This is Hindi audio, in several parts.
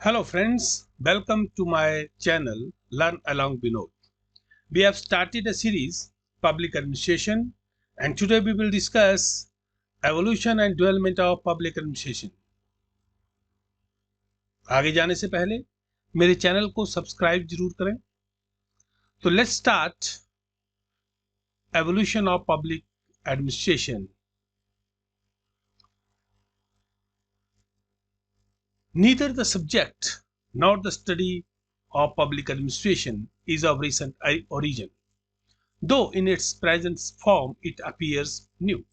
Hello friends, welcome to my channel Learn Along Vinod. We have started a series Public Administration and today we will discuss evolution and development of public administration. आगे जाने से पहले मेरे चैनल को सब्सक्राइब जरूर करें. तो let's start evolution of public administration. Neither the subject nor the study of public administration is of recent origin, though in its present form it appears new.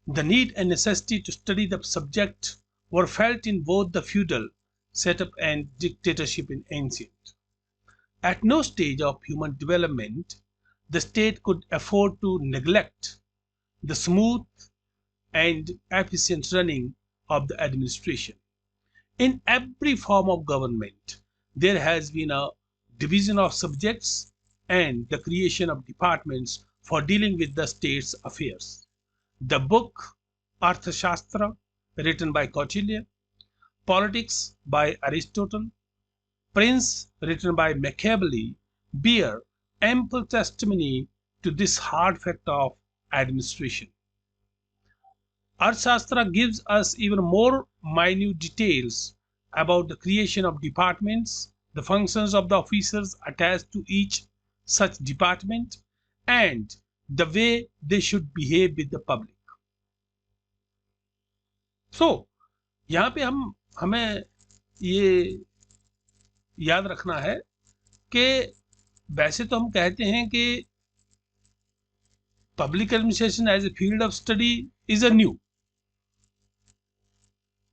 The need and necessity to study the subject were felt in both the feudal setup and dictatorship in ancient. At no stage of human development the state could afford to neglect the smooth and efficient running of the administration. In every form of government, there has been a division of subjects and the creation of departments for dealing with the state's affairs. The book Arthashastra, written by Kautilya, Politics by Aristotle, Prince, written by Machiavelli, bear ample testimony to this hard fact of administration. Arthashastra gives us even more minute details about the creation of departments, the functions of the officers attached to each such department, and the way they should behave with the public. So, यहाँ पे हमें ये याद रखना है कि वैसे तो हम कहते हैं कि public administration as a field of study is a new,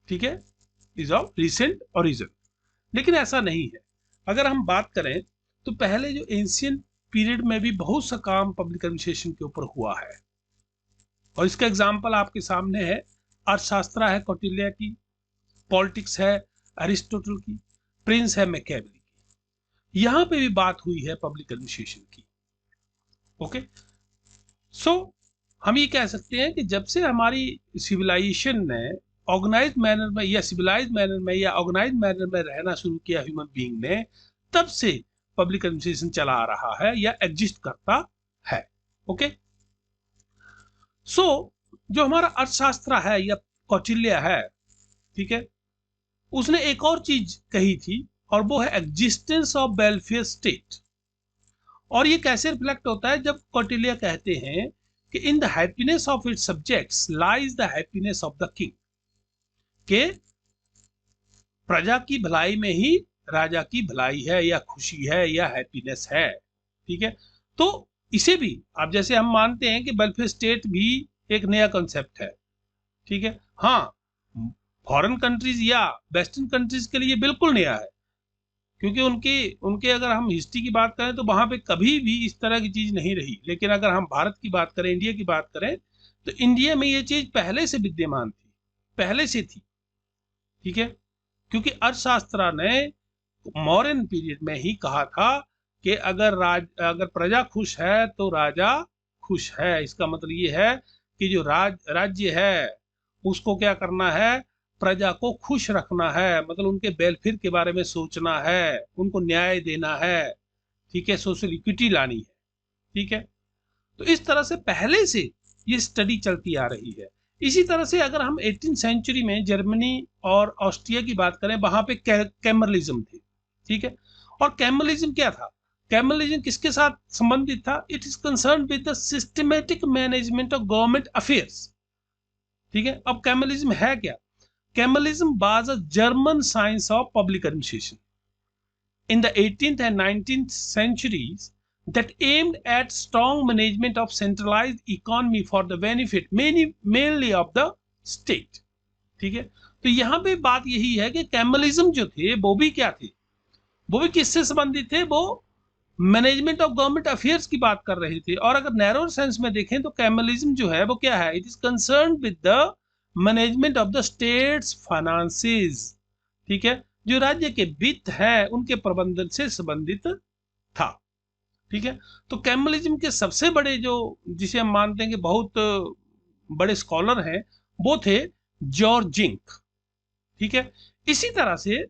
ठीक है, इज ऑफ रिसेंट ओरिजिन, लेकिन ऐसा नहीं है. अगर हम बात करें तो पहले जो एंशियंट पीरियड में भी बहुत सा काम पब्लिक एडमिनिस्ट्रेशन के ऊपर हुआ है और इसका एग्जांपल आपके सामने है. अर्थशास्त्र है कौटिल्य की, पॉलिटिक्स है एरिस्टोटल की, प्रिंस है मैकियावेली की. यहां पे भी बात हुई है पब्लिक एडमिनिस्ट्रेशन की. ओके, सो हम ये कह सकते हैं कि जब से हमारी सिविलाइजेशन ने ऑर्गेनाइज मैनर में या सिविलाइज मैनर में या ऑर्गेनाइज मैनर में रहना शुरू किया ह्यूमन बीइंग ने, तब से पब्लिक एडमिनिस्ट्रेशन चला आ रहा है या एग्जिस्ट करता है. ओके, सो जो हमारा अर्थशास्त्र है या कौटिल्य है, ठीक है, उसने एक और चीज कही थी और वो है एग्जिस्टेंस ऑफ वेलफेयर स्टेट. और ये कैसे रिफ्लेक्ट होता है जब कौटिल्य कहते हैं कि in the happiness of its subjects lies the happiness of the king, के प्रजा की भलाई में ही राजा की भलाई है या खुशी है या हैप्पीनेस है. ठीक है, तो इसे भी आप जैसे हम मानते हैं कि वेलफेयर स्टेट भी एक नया कॉन्सेप्ट है. ठीक है, हाँ, फॉरेन कंट्रीज या वेस्टर्न कंट्रीज के लिए बिल्कुल नया है, क्योंकि उनके अगर हम हिस्ट्री की बात करें तो वहां पे कभी भी इस तरह की चीज नहीं रही. लेकिन अगर हम भारत की बात करें, इंडिया की बात करें, तो इंडिया में ये चीज पहले से विद्यमान थी, पहले से थी. ठीक है, क्योंकि अर्थशास्त्र ने मौर्यन पीरियड में ही कहा था कि अगर प्रजा खुश है तो राजा खुश है. इसका मतलब ये है कि जो राज्य है उसको क्या करना है, प्रजा को खुश रखना है, मतलब उनके वेलफेयर के बारे में सोचना है, उनको न्याय देना है. ठीक है, सोशल इक्विटी लानी है. ठीक है, तो इस तरह से पहले से ये स्टडी चलती आ रही है. इसी तरह से अगर हम 18वीं सेंचुरी में जर्मनी और ऑस्ट्रिया की बात करें, वहां पे कैमरलिज्म थी. ठीक है, और कैमरलिज्म क्या था, कैमरलिज्म किसके साथ संबंधित था, it is concern with the systematic management of government affairs. ठीक है, अब कैमरलिज्म है क्या, cameralism was a German science of public administration in the 18th and 19th centuries that aimed at strong management of centralized economy for the benefit mainly of the state. ठीक है, तो यहाँ पे बात यही है कि कैमरलिज्म जो थे वो भी क्या थे, वो भी किससे संबंधित थे, वो मैनेजमेंट ऑफ गवर्नमेंट अफेयर्स की बात कर रहे थे. और अगर नैरो सेंस में देखें तो कैमरलिज्म जो है वो क्या है, it is concern with the management of the states finances. ठीक है, जो राज्य के वित्त है उनके प्रबंधन से संबंधित था. ठीक है, तो कैमरलिज्म के सबसे बड़े जो जिसे हम मानते हैं कि बहुत बड़े स्कॉलर हैं वो थे जॉर्ज जिंक. ठीक है, इसी तरह से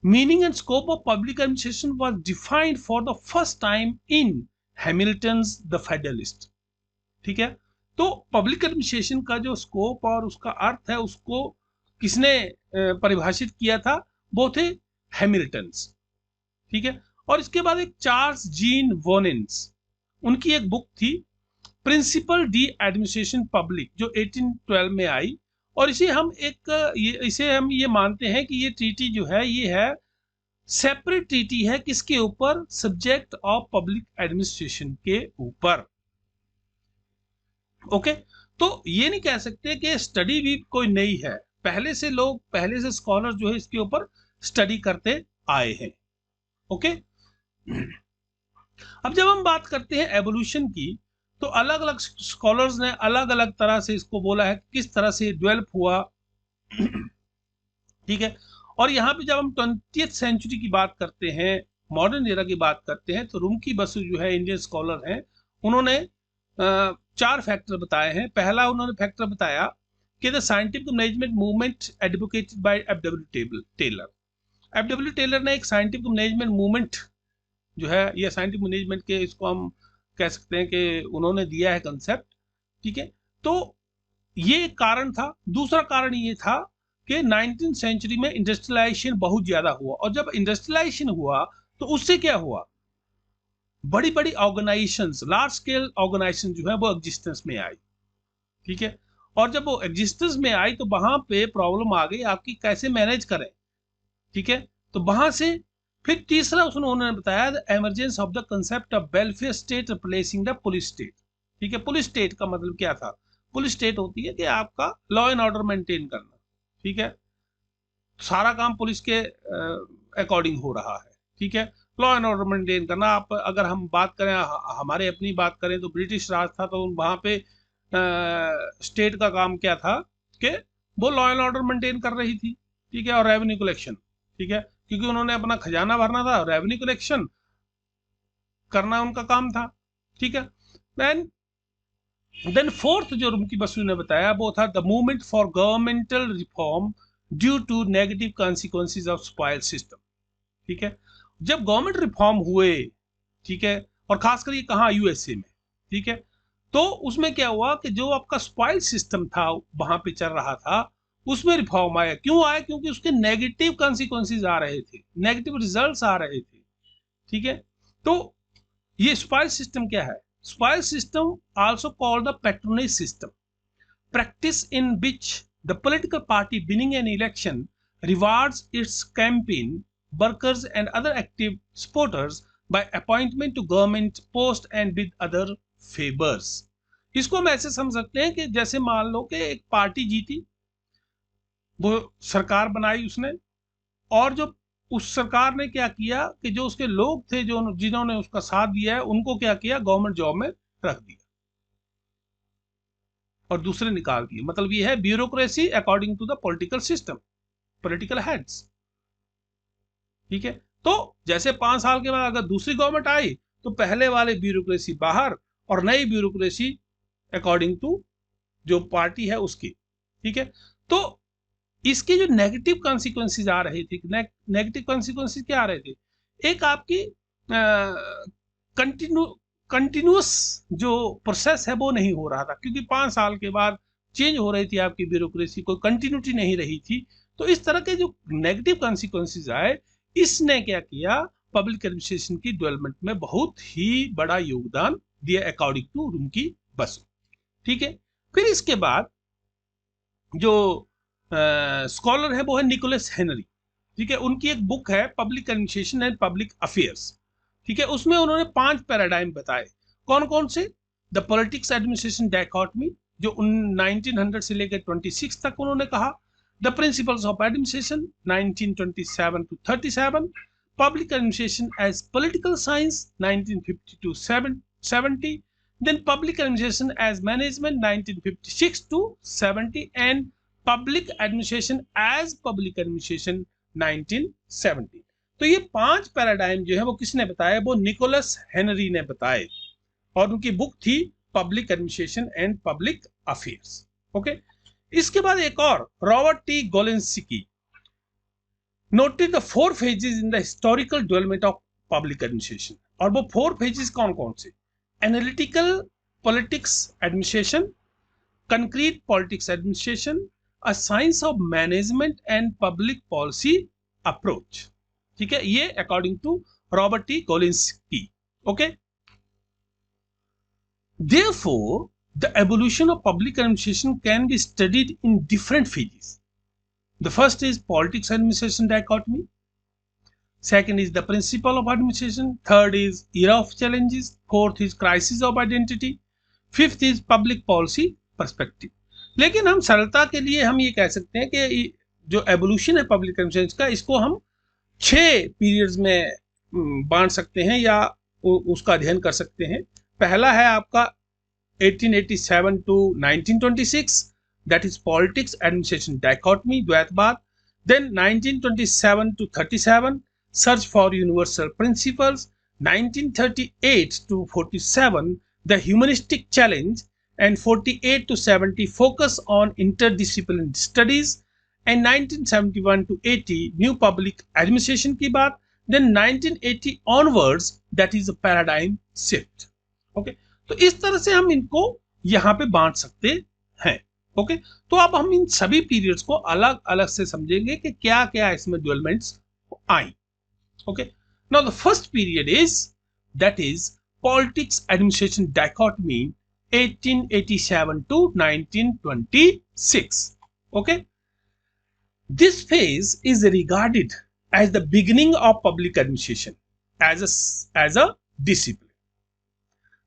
meaning and scope of public administration was defined for the first time in Hamilton's the federalist. ठीक है, तो पब्लिक एडमिनिस्ट्रेशन का जो स्कोप और उसका अर्थ है उसको किसने परिभाषित किया था? वो थे हैमिल्टन्स। ठीक है, और इसके बाद एक चार्ल्स जीन वोनेंस, उनकी एक बुक थी प्रिंसिपल डी एडमिनिस्ट्रेशन पब्लिक, जो 1812 में आई। और इसे हम ये मानते हैं कि ये ट्रीटी जो है ये है सेपरेट ट्रीटी है, किसके ऊपर? सब्जेक्ट ऑफ पब्लिक एडमिनिस्ट्रेशन के ऊपर। ओके, तो ये नहीं कह सकते कि स्टडी भी कोई नई है, पहले से स्कॉलर जो है इसके ऊपर स्टडी करते आए हैं। ओके, अब जब हम बात करते हैं एवोल्यूशन की, तो अलग अलग स्कॉलर्स ने अलग अलग तरह से इसको बोला है किस तरह से डेवलप हुआ। ठीक है, और यहाँ पे जब हम 20th सेंचुरी की बात करते हैं, मॉडर्न एरा की बात करते हैं, तो रुमकी बसु जो है इंडियन स्कॉलर हैं, उन्होंने 4 फैक्टर बताए हैं। पहला उन्होंने फैक्टर बताया कि the scientific management movement advocated by F W. Taylor. F W. Taylor ने एक साइंटिफिक मैनेजमेंट मूवमेंट जो है, ये साइंटिफिक मैनेजमेंट के इसको हम कह सकते हैं कि उन्होंने दिया है कंसेप्ट। ठीक है, तो ये एक कारण था। दूसरा कारण ये था कि 19th सेंचुरी में इंडस्ट्रियलाइजेशन बहुत ज्यादा हुआ, और जब इंडस्ट्रियलाइजेशन हुआ तो उससे क्या हुआ? बड़ी बड़ी ऑर्गेनाइजेशंस, लार्ज स्केल ऑर्गेनाइजेशन जो है वो एग्जिस्टेंस में आई। ठीक है, और जब वो एग्जिस्टेंस में आई तो वहां पे प्रॉब्लम आ गई आपकी कैसे मैनेज करें। ठीक है, तो वहां से फिर तीसरा उन्होंने बताया the emergence of the concept of welfare state replacing the police state. ठीक है, पुलिस स्टेट का मतलब क्या था? पुलिस स्टेट होती है कि आपका लॉ एंड ऑर्डर मेंटेन करना। ठीक है, सारा काम पुलिस के अकॉर्डिंग हो रहा है। ठीक है, लॉ एंड ऑर्डर मेंटेन करना। आप अगर हम बात करें, हमारे अपनी बात करें तो ब्रिटिश राज था, तो वहां पे स्टेट का काम क्या था कि वो लॉ एंड ऑर्डर मेंटेन कर रही थी। ठीक है, और रेवेन्यू कलेक्शन। ठीक है, क्योंकि उन्होंने अपना खजाना भरना था, रेवेन्यू कलेक्शन करना उनका काम था। ठीक है, देन फोर्थ जो रुमकी बसु ने बताया वो था the movement for governmental reform due to negative consequences of spoil system. ठीक है, जब गवर्नमेंट रिफॉर्म हुए, ठीक है, और खासकर ये कहाँ? यूएसए में। ठीक है, तो उसमें क्या हुआ कि जो आपका स्पॉइल सिस्टम था वहां पे चल रहा था, उसमें रिफॉर्म आया। क्यों आया? क्योंकि उसके नेगेटिव कॉन्सिक्वेंसेस आ रहे थे, नेगेटिव रिजल्ट्स आ रहे थे। ठीक है, तो ये स्पॉइल सिस्टम क्या है? Spoil system also called the patronage system, practice in which the political party winning an election rewards its campaign workers and other active supporters by appointment to government post and with other favors। इसको हम ऐसे समझ सकते हैं कि जैसे मान लो कि एक पार्टी जीती, वो सरकार बनाई उसने, और जो उस सरकार ने क्या किया कि जो उसके लोग थे, जो जिन्होंने उसका साथ दिया है, उनको क्या किया? गवर्नमेंट जॉब में रख दिया और दूसरे निकाल दिए। मतलब ये है bureaucracy according to the political system, political heads. ठीक है, तो जैसे 5 साल के बाद अगर दूसरी गवर्नमेंट आई तो पहले वाले ब्यूरोक्रेसी बाहर और नई ब्यूरोक्रेसी अकॉर्डिंग टू जो पार्टी है उसकी। ठीक है, तो इसके जो नेगेटिव कॉन्सिक्वेंसेज आ रहे थे, नेगेटिव कॉन्सिक्वेंसेज क्या आ रहे थे? एक आपकी कंटिन्यूअस जो प्रोसेस है वो नहीं हो रहा था, क्योंकि 5 साल के बाद चेंज हो रही थी आपकी ब्यूरोक्रेसी, कोई कंटिन्यूटी नहीं रही थी। तो इस तरह के जो नेगेटिव कॉन्सिक्वेंसेज आए, इसने क्या किया? पब्लिक एडमिनिस्ट्रेशन की डेवलपमेंट में बहुत ही बड़ा योगदान दिया अकॉर्डिंग टू रुमकी बसु। ठीक है, फिर इसके बाद जो स्कॉलर है वो है निकोलस हेनरी। ठीक है, उनकी एक बुक है public administration and public affairs. ठीक है, उसमें उन्होंने 5 पैराडाइम बताए। कौन कौन से? द पॉलिटिक्स एडमिनिस्ट्रेशन डायकॉटमी, जो 1900 से लेकर 26 तक उन्होंने कहा। The principles of administration 1927 to 37, public administration as political science 1950 to 70, then public administration as management 1956 to 70, and public administration as public administration 1970। तो ये 5 पैराडाइम जो है वो किसने बताया? वो निकोलस हेनरी ने बताए, और उनकी बुक थी public administration and public affairs. Okay, इसके बाद एक और Robert T Golembiewski, noted the 4 phases in the historical development of public administration. और वो 4 phases कौन कौन से? Analytical politics administration, concrete politics administration, a science of management and public policy approach. ठीक है, ये according to Robert T Golembiewski. Okay, therefore the evolution of public administration can be studied in different phases. The first is politics administration dichotomy, second is the principle of administration, third is era of challenges, fourth is crisis of identity, fifth is public policy perspective. लेकिन हम सरलता के लिए हम ये कह सकते हैं कि जो एवोल्यूशन है पब्लिक एडमिनिस्ट्रेशन का, इसको हम 6 पीरियड्स में बांट सकते हैं या उसका अध्ययन कर सकते हैं। पहला है आपका 1887 to 1926, that is politics administration dichotomy, द्वैतवाद। Then 1927 to 37, search for universal principles। 1938 to 47, the humanistic challenge। and 48 to 70, focus on interdisciplinary studies। and 1971 to 80, new public administration की बात। then 1980 onwards, that is a paradigm shift। Okay, तो इस तरह से हम इनको यहां पे बांट सकते हैं। ओके, तो अब हम इन सभी पीरियड्स को अलग अलग से समझेंगे कि क्या क्या इसमें developments I. Okay, now the first period is that is politics administration dichotomy 1887 to 1926। Okay, this phase is regarded as the beginning of public administration as a discipline।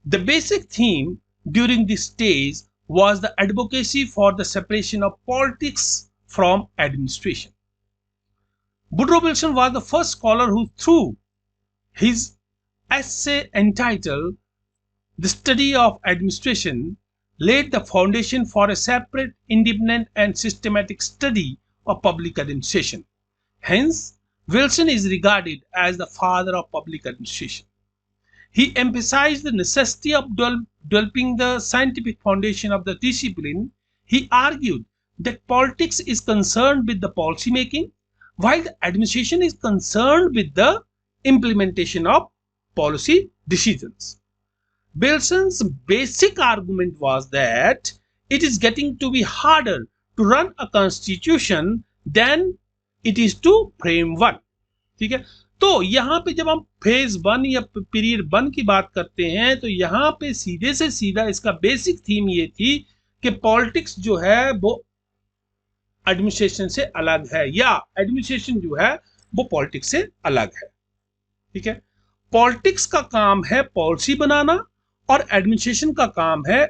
The basic theme during this stage was the advocacy for the separation of politics from administration। Woodrow Wilson was the first scholar who, through his essay entitled The Study of Administration, laid the foundation for a separate, independent and systematic study of public administration. Hence, Wilson is regarded as the father of public administration। He emphasized the necessity of developing the scientific foundation of the discipline। He argued that politics is concerned with the policy making, while the administration is concerned with the implementation of policy decisions। Wilson's basic argument was that it is getting to be harder to run a constitution than it is to frame one। ठीक है, तो यहां पे जब हम फेज 1 या पीरियड 1 की बात करते हैं तो यहां पे सीधे से सीधा इसका बेसिक थीम ये थी कि पॉलिटिक्स जो है वो एडमिनिस्ट्रेशन से अलग है, या एडमिनिस्ट्रेशन जो है वो पॉलिटिक्स से अलग है। ठीक है, पॉलिटिक्स का काम है पॉलिसी बनाना और एडमिनिस्ट्रेशन का काम है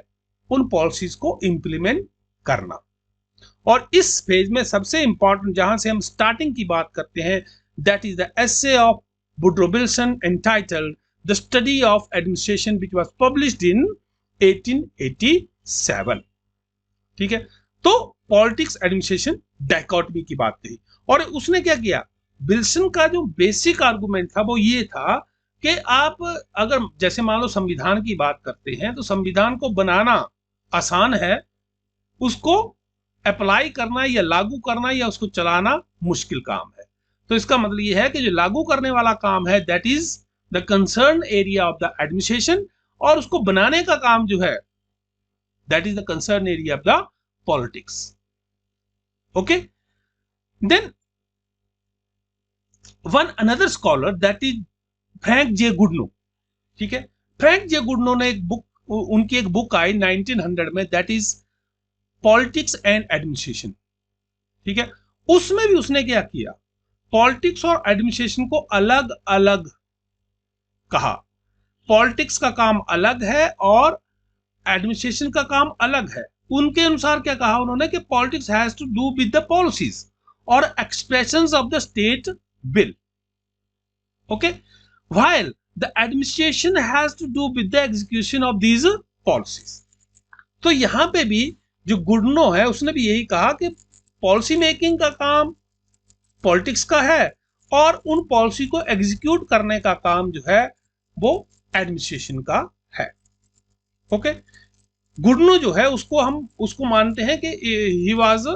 उन पॉलिसीज को इंप्लीमेंट करना। और इस फेज में सबसे इंपॉर्टेंट जहां से हम स्टार्टिंग की बात करते हैं, that is the essay of Woodrow Wilson entitled The Study of Administration, which was published in 1887। ठीक है, तो पॉलिटिक्स एडमिनिस्ट्रेशन डायकोटमी की बात कही। और उसने क्या किया, विल्सन का जो बेसिक आर्गुमेंट था वो ये था कि आप अगर जैसे मान लो संविधान की बात करते हैं तो संविधान को बनाना आसान है, उसको अप्लाई करना या लागू करना या उसको चलाना मुश्किल काम है। तो इसका मतलब यह है कि जो लागू करने वाला काम है that is the concern area of the administration, और उसको बनाने का काम जो है that is the concern area of the politics. Okay, then one another scholar that is Frank J Goodnow. ठीक है, फ्रैंक जे गुडनो ने एक बुक, उनकी एक बुक आई 1900 में, that is politics and administration. ठीक है, उसमें भी उसने क्या किया, पॉलिटिक्स और एडमिनिस्ट्रेशन को अलग अलग कहा। पॉलिटिक्स का काम अलग है और एडमिनिस्ट्रेशन का काम अलग है। उनके अनुसार क्या कहा उन्होंने कि politics has to do with the policies और expressions of the state will. Okay, while the administration has to do with the execution of these policies. तो यहां पे भी जो गुडनो है उसने भी यही कहा कि पॉलिसी मेकिंग का काम पॉलिटिक्स का है और उन पॉलिसी को एग्जीक्यूट करने का काम जो है वो एडमिनिस्ट्रेशन का है। ओके, गुडनो जो है उसको हम उसको मानते हैं कि he was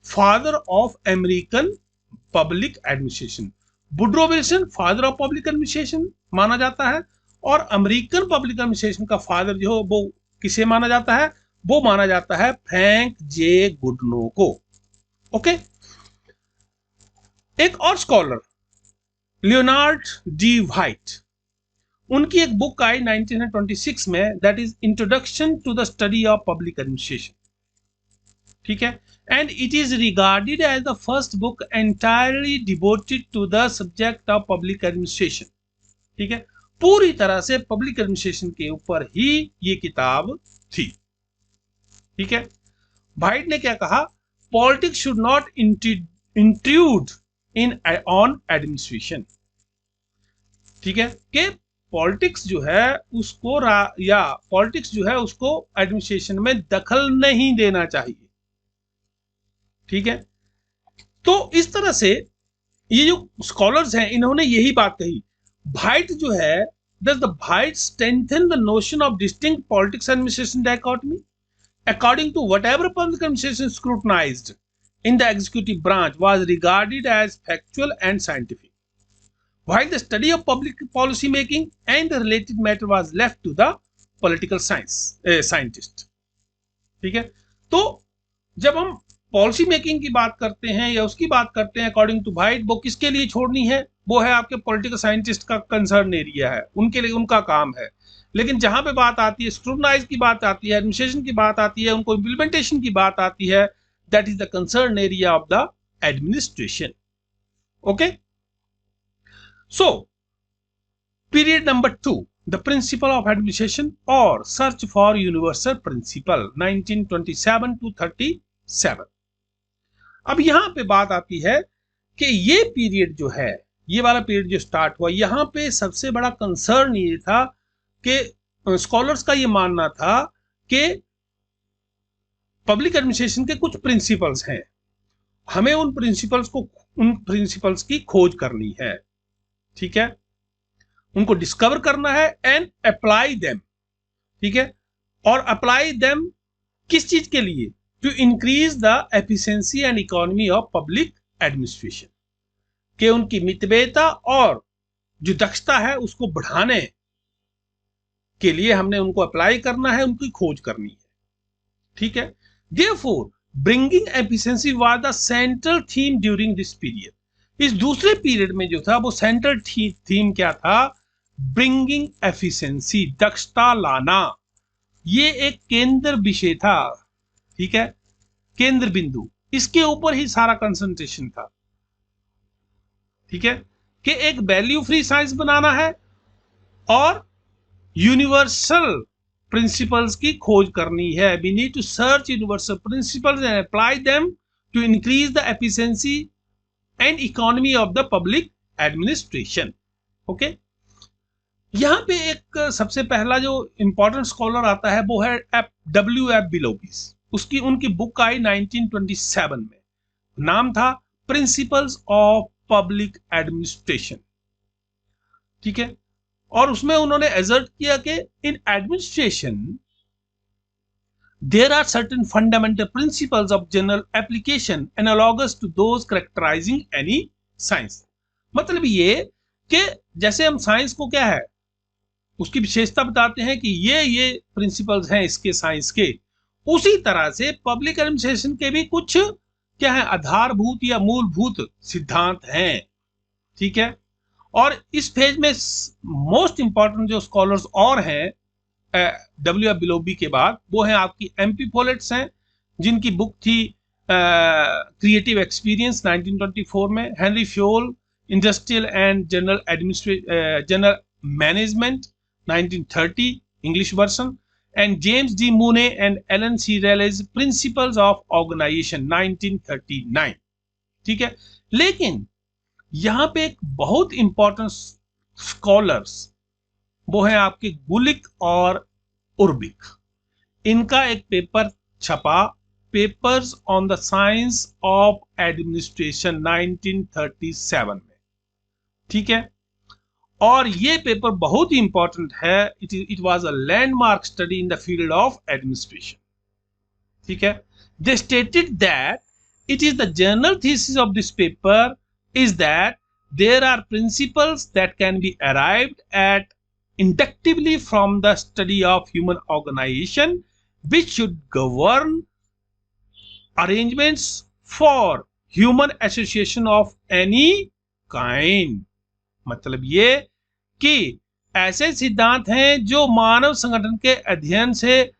father of American public administration. Woodrow Wilson father of public administration माना जाता है, और अमेरिकन पब्लिक एडमिनिस्ट्रेशन का फादर जो वो किसे माना जाता है, वो माना जाता है फ्रैंक जे गुडनो को। ओके, एक और स्कॉलर लियोनार्ड डी व्हाइट, उनकी एक बुक आई 1926 में, that is introduction to the study of public administration. ठीक है, and it is regarded as the first book entirely devoted to the subject of public administration. ठीक है, पूरी तरह से पब्लिक एडमिनिस्ट्रेशन के ऊपर ही ये किताब थी। ठीक है, व्हाइट ने क्या कहा, politics should not intrude in on administration. ठीक है, कि पॉलिटिक्स जो है उसको पॉलिटिक्स जो है उसको एडमिनिस्ट्रेशन में दखल नहीं देना चाहिए। ठीक है, तो इस तरह से ये जो स्कॉलर्स हैं इन्होंने यही बात कही। व्हाइट जो है, does the White strengthen the notion of distinct politics administration dichotomy? According to whatever public administration scrutinized in the executive branch was regarded as factual and scientific, while the study of public policy making and the related matter was left to the political scientist. ठीक है, तो जब हम पॉलिसी मेकिंग की बात करते हैं या उसकी बात करते हैं अकॉर्डिंग टू व्हाइट, वो किसके लिए छोड़नी है, वो है आपके पॉलिटिकल साइंटिस्ट का कंसर्न एरिया है, उनके लिए उनका काम है। लेकिन जहां पे बात आती है स्क्रूटनाइज की बात आती है, एडमिनिस्ट्रेशन की बात आती है, उनको इम्प्लीमेंटेशन की बात आती है, that is the concern area of the administration. Okay, so period number 2, the principle of administration और search for universal principle 1927 to 37। अब यहां पे बात आती है कि ये पीरियड जो है, ये वाला पीरियड जो स्टार्ट हुआ, यहां पे सबसे बड़ा कंसर्न ये था कि स्कॉलर्स का ये मानना था कि पब्लिक एडमिनिस्ट्रेशन के कुछ प्रिंसिपल्स हैं, हमें उन प्रिंसिपल्स की खोज करनी है। ठीक है, उनको डिस्कवर करना है एंड अप्लाई देम। ठीक है, और अप्लाई देम किस चीज के लिए, to increase the efficiency and economy of public administration, कि उनकी मितव्ययता और जो दक्षता है उसको बढ़ाने के लिए हमने उनको अप्लाई करना है, उनकी खोज करनी है। ठीक है, therefore bringing efficiency was the central theme during this period. इस दूसरे पीरियड में जो था वो सेंट्रल थीम क्या था, ब्रिंगिंग एफिशिएंसी, दक्षता लाना, ये एक केंद्र विषय था। ठीक है, केंद्र बिंदु, इसके ऊपर ही सारा कंसंट्रेशन था। ठीक है, कि एक वैल्यू फ्री साइंस बनाना है और यूनिवर्सल प्रिंसिपल्स की खोज करनी है। We need to search universal principles and apply them to increase the efficiency and economy of the public administration. Okay, यहां पे एक सबसे पहला जो इंपॉर्टेंट स्कॉलर आता है वो है W.F. बिलोबिस। उनकी बुक आई 1927 में, नाम था प्रिंसिपल्स ऑफ पब्लिक एडमिनिस्ट्रेशन। ठीक है, और उसमें उन्होंने एजर्ट किया कि in administration there are certain fundamental principles of general application analogous to those characterizing any science. मतलब ये कि जैसे हम साइंस को क्या है उसकी विशेषता बताते हैं कि ये प्रिंसिपल्स हैं इसके साइंस के, उसी तरह से पब्लिक एडमिनिस्ट्रेशन के भी कुछ क्या है आधारभूत या मूलभूत सिद्धांत हैं। ठीक है, और इस फेज में मोस्ट इंपॉर्टेंट जो स्कॉलर्स और हैं W.F. बिलोबी के बाद, वो हैं आपकी MP फोलेट्स हैं, जिनकी बुक थी क्रिएटिव एक्सपीरियंस 1924 में, Henry Fayol industrial and general management 1930 English version, and James D. Mooney and Alan C. Rayleigh's Principles of Organization 1939। ठीक है, लेकिन यहां पे एक बहुत इंपॉर्टेंट स्कॉलर्स वो है आपके गुलिक और उर्बिक। इनका एक पेपर छपा, papers on the science of administration 1937 में। ठीक है, और ये पेपर बहुत ही इंपॉर्टेंट है। It was a landmark study in the field of administration. ठीक है, they stated that it is the general thesis of this paper is that there are principles that can be arrived at inductively from the study of human organization which should govern arrangements for human association of any kind। मतलब ये कि ऐसे सिद्धांत हैं जो मानव संगठन के अध्ययन से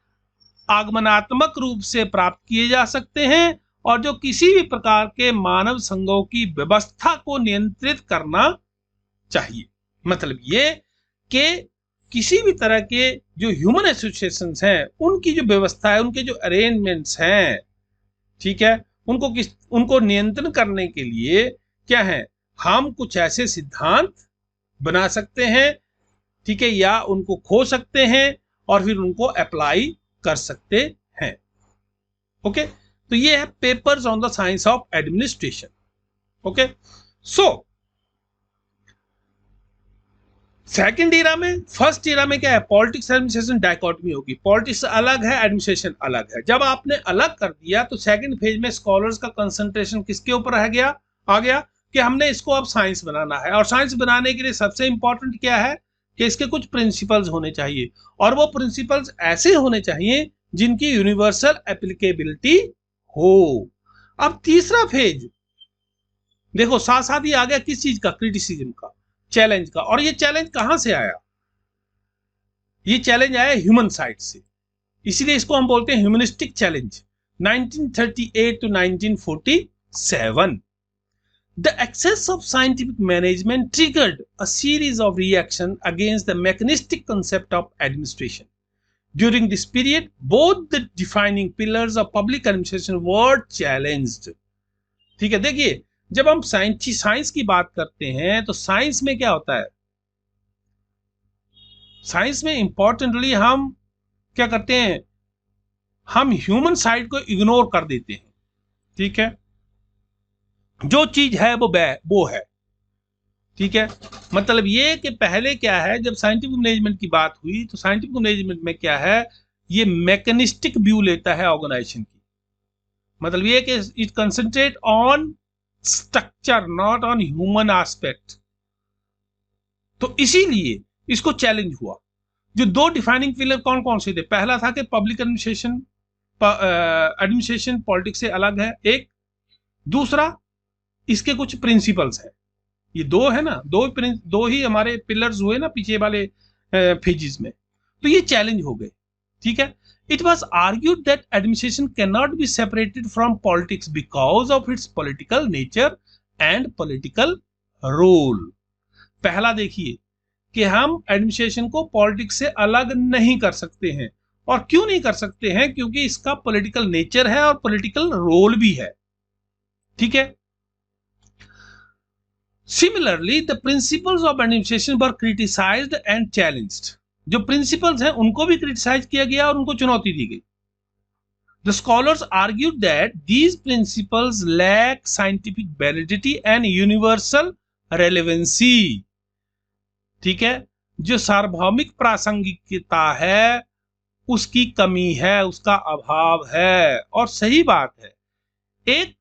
आगमनात्मक रूप से प्राप्त किए जा सकते हैं और जो किसी भी प्रकार के मानव संघों की व्यवस्था को नियंत्रित करना चाहिए। मतलब ये कि किसी भी तरह के जो ह्यूमन एसोसिएशंस हैं उनकी जो व्यवस्था है, उनके जो अरेंजमेंट्स हैं, ठीक है, उनको नियंत्रण करने के लिए क्या है, हम कुछ ऐसे सिद्धांत बना सकते हैं, ठीक है, या उनको खो सकते हैं और फिर उनको अप्लाई कर सकते हैं। ओके, तो ये है papers on the science of administration. Okay, so second era में, फर्स्ट ईरा में क्या है, पॉलिटिक्स एडमिनिस्ट्रेशन डायकोटमी होगी, पॉलिटिक्स अलग है, एडमिनिस्ट्रेशन अलग है। जब आपने अलग कर दिया तो सेकंड फेज में स्कॉलर्स का कंसंट्रेशन किसके ऊपर आ गया कि हमने इसको अब साइंस बनाना है, और साइंस बनाने के लिए सबसे इंपॉर्टेंट क्या है कि इसके कुछ प्रिंसिपल्स होने चाहिए, और वो प्रिंसिपल्स ऐसे होने चाहिए जिनकी यूनिवर्सल एप्लीकेबिलिटी हो। अब तीसरा फेज देखो, साथ साथ ही आ गया किस चीज का, क्रिटिसिज्म का, चैलेंज का। और ये चैलेंज कहां से आया, ये चैलेंज आया ह्यूमन साइड से, इसीलिए इसको हम बोलते हैं humanistic challenge. 1938 to 1947 the excess of scientific management triggered a series of reactions against the mechanistic concept of administration. During this period, both the defining pillars of public administration were challenged. ठीक है, देखिए जब हम साइंस की बात करते हैं तो साइंस में क्या होता है, साइंस में इंपॉर्टेंटली हम क्या करते हैं, हम ह्यूमन साइड को इग्नोर कर देते हैं। ठीक है, जो चीज है वो है। ठीक है, मतलब ये कि पहले क्या है, जब साइंटिफिक मैनेजमेंट की बात हुई तो साइंटिफिक मैनेजमेंट में क्या है, ये मैकेनिस्टिक व्यू लेता है ऑर्गेनाइजेशन की। मतलब ये कि it concentrate on structure not on human aspect. तो इसीलिए इसको चैलेंज हुआ। जो दो डिफाइनिंग पिलर कौन कौन से थे, पहला था कि पब्लिक एडमिनिस्ट्रेशन पॉलिटिक्स से अलग है एक, दूसरा इसके कुछ प्रिंसिपल्स हैं। ये दो है ना, दो ही हमारे पिलर्स हुए ना पीछे वाले फेजेस में, तो ये चैलेंज हो गए। ठीक है, it was argued that administration can not be separated from politics because of its political nature and political role. पहला देखिए कि हम एडमिनिस्ट्रेशन को पॉलिटिक्स से अलग नहीं कर सकते हैं, और क्यों नहीं कर सकते हैं, क्योंकि इसका पॉलिटिकल नेचर है और पॉलिटिकल रोल भी है। ठीक है, Similarly, the principles of administration were criticized and challenged. जो principles हैं उनको भी criticize किया गया और उनको चुनौती दी गई। The scholars argued that these principles lack scientific validity and universal relevancy. ठीक है, जो सार्वभौमिक प्रासंगिकता है उसकी कमी है, उसका अभाव है, और सही बात है। एक,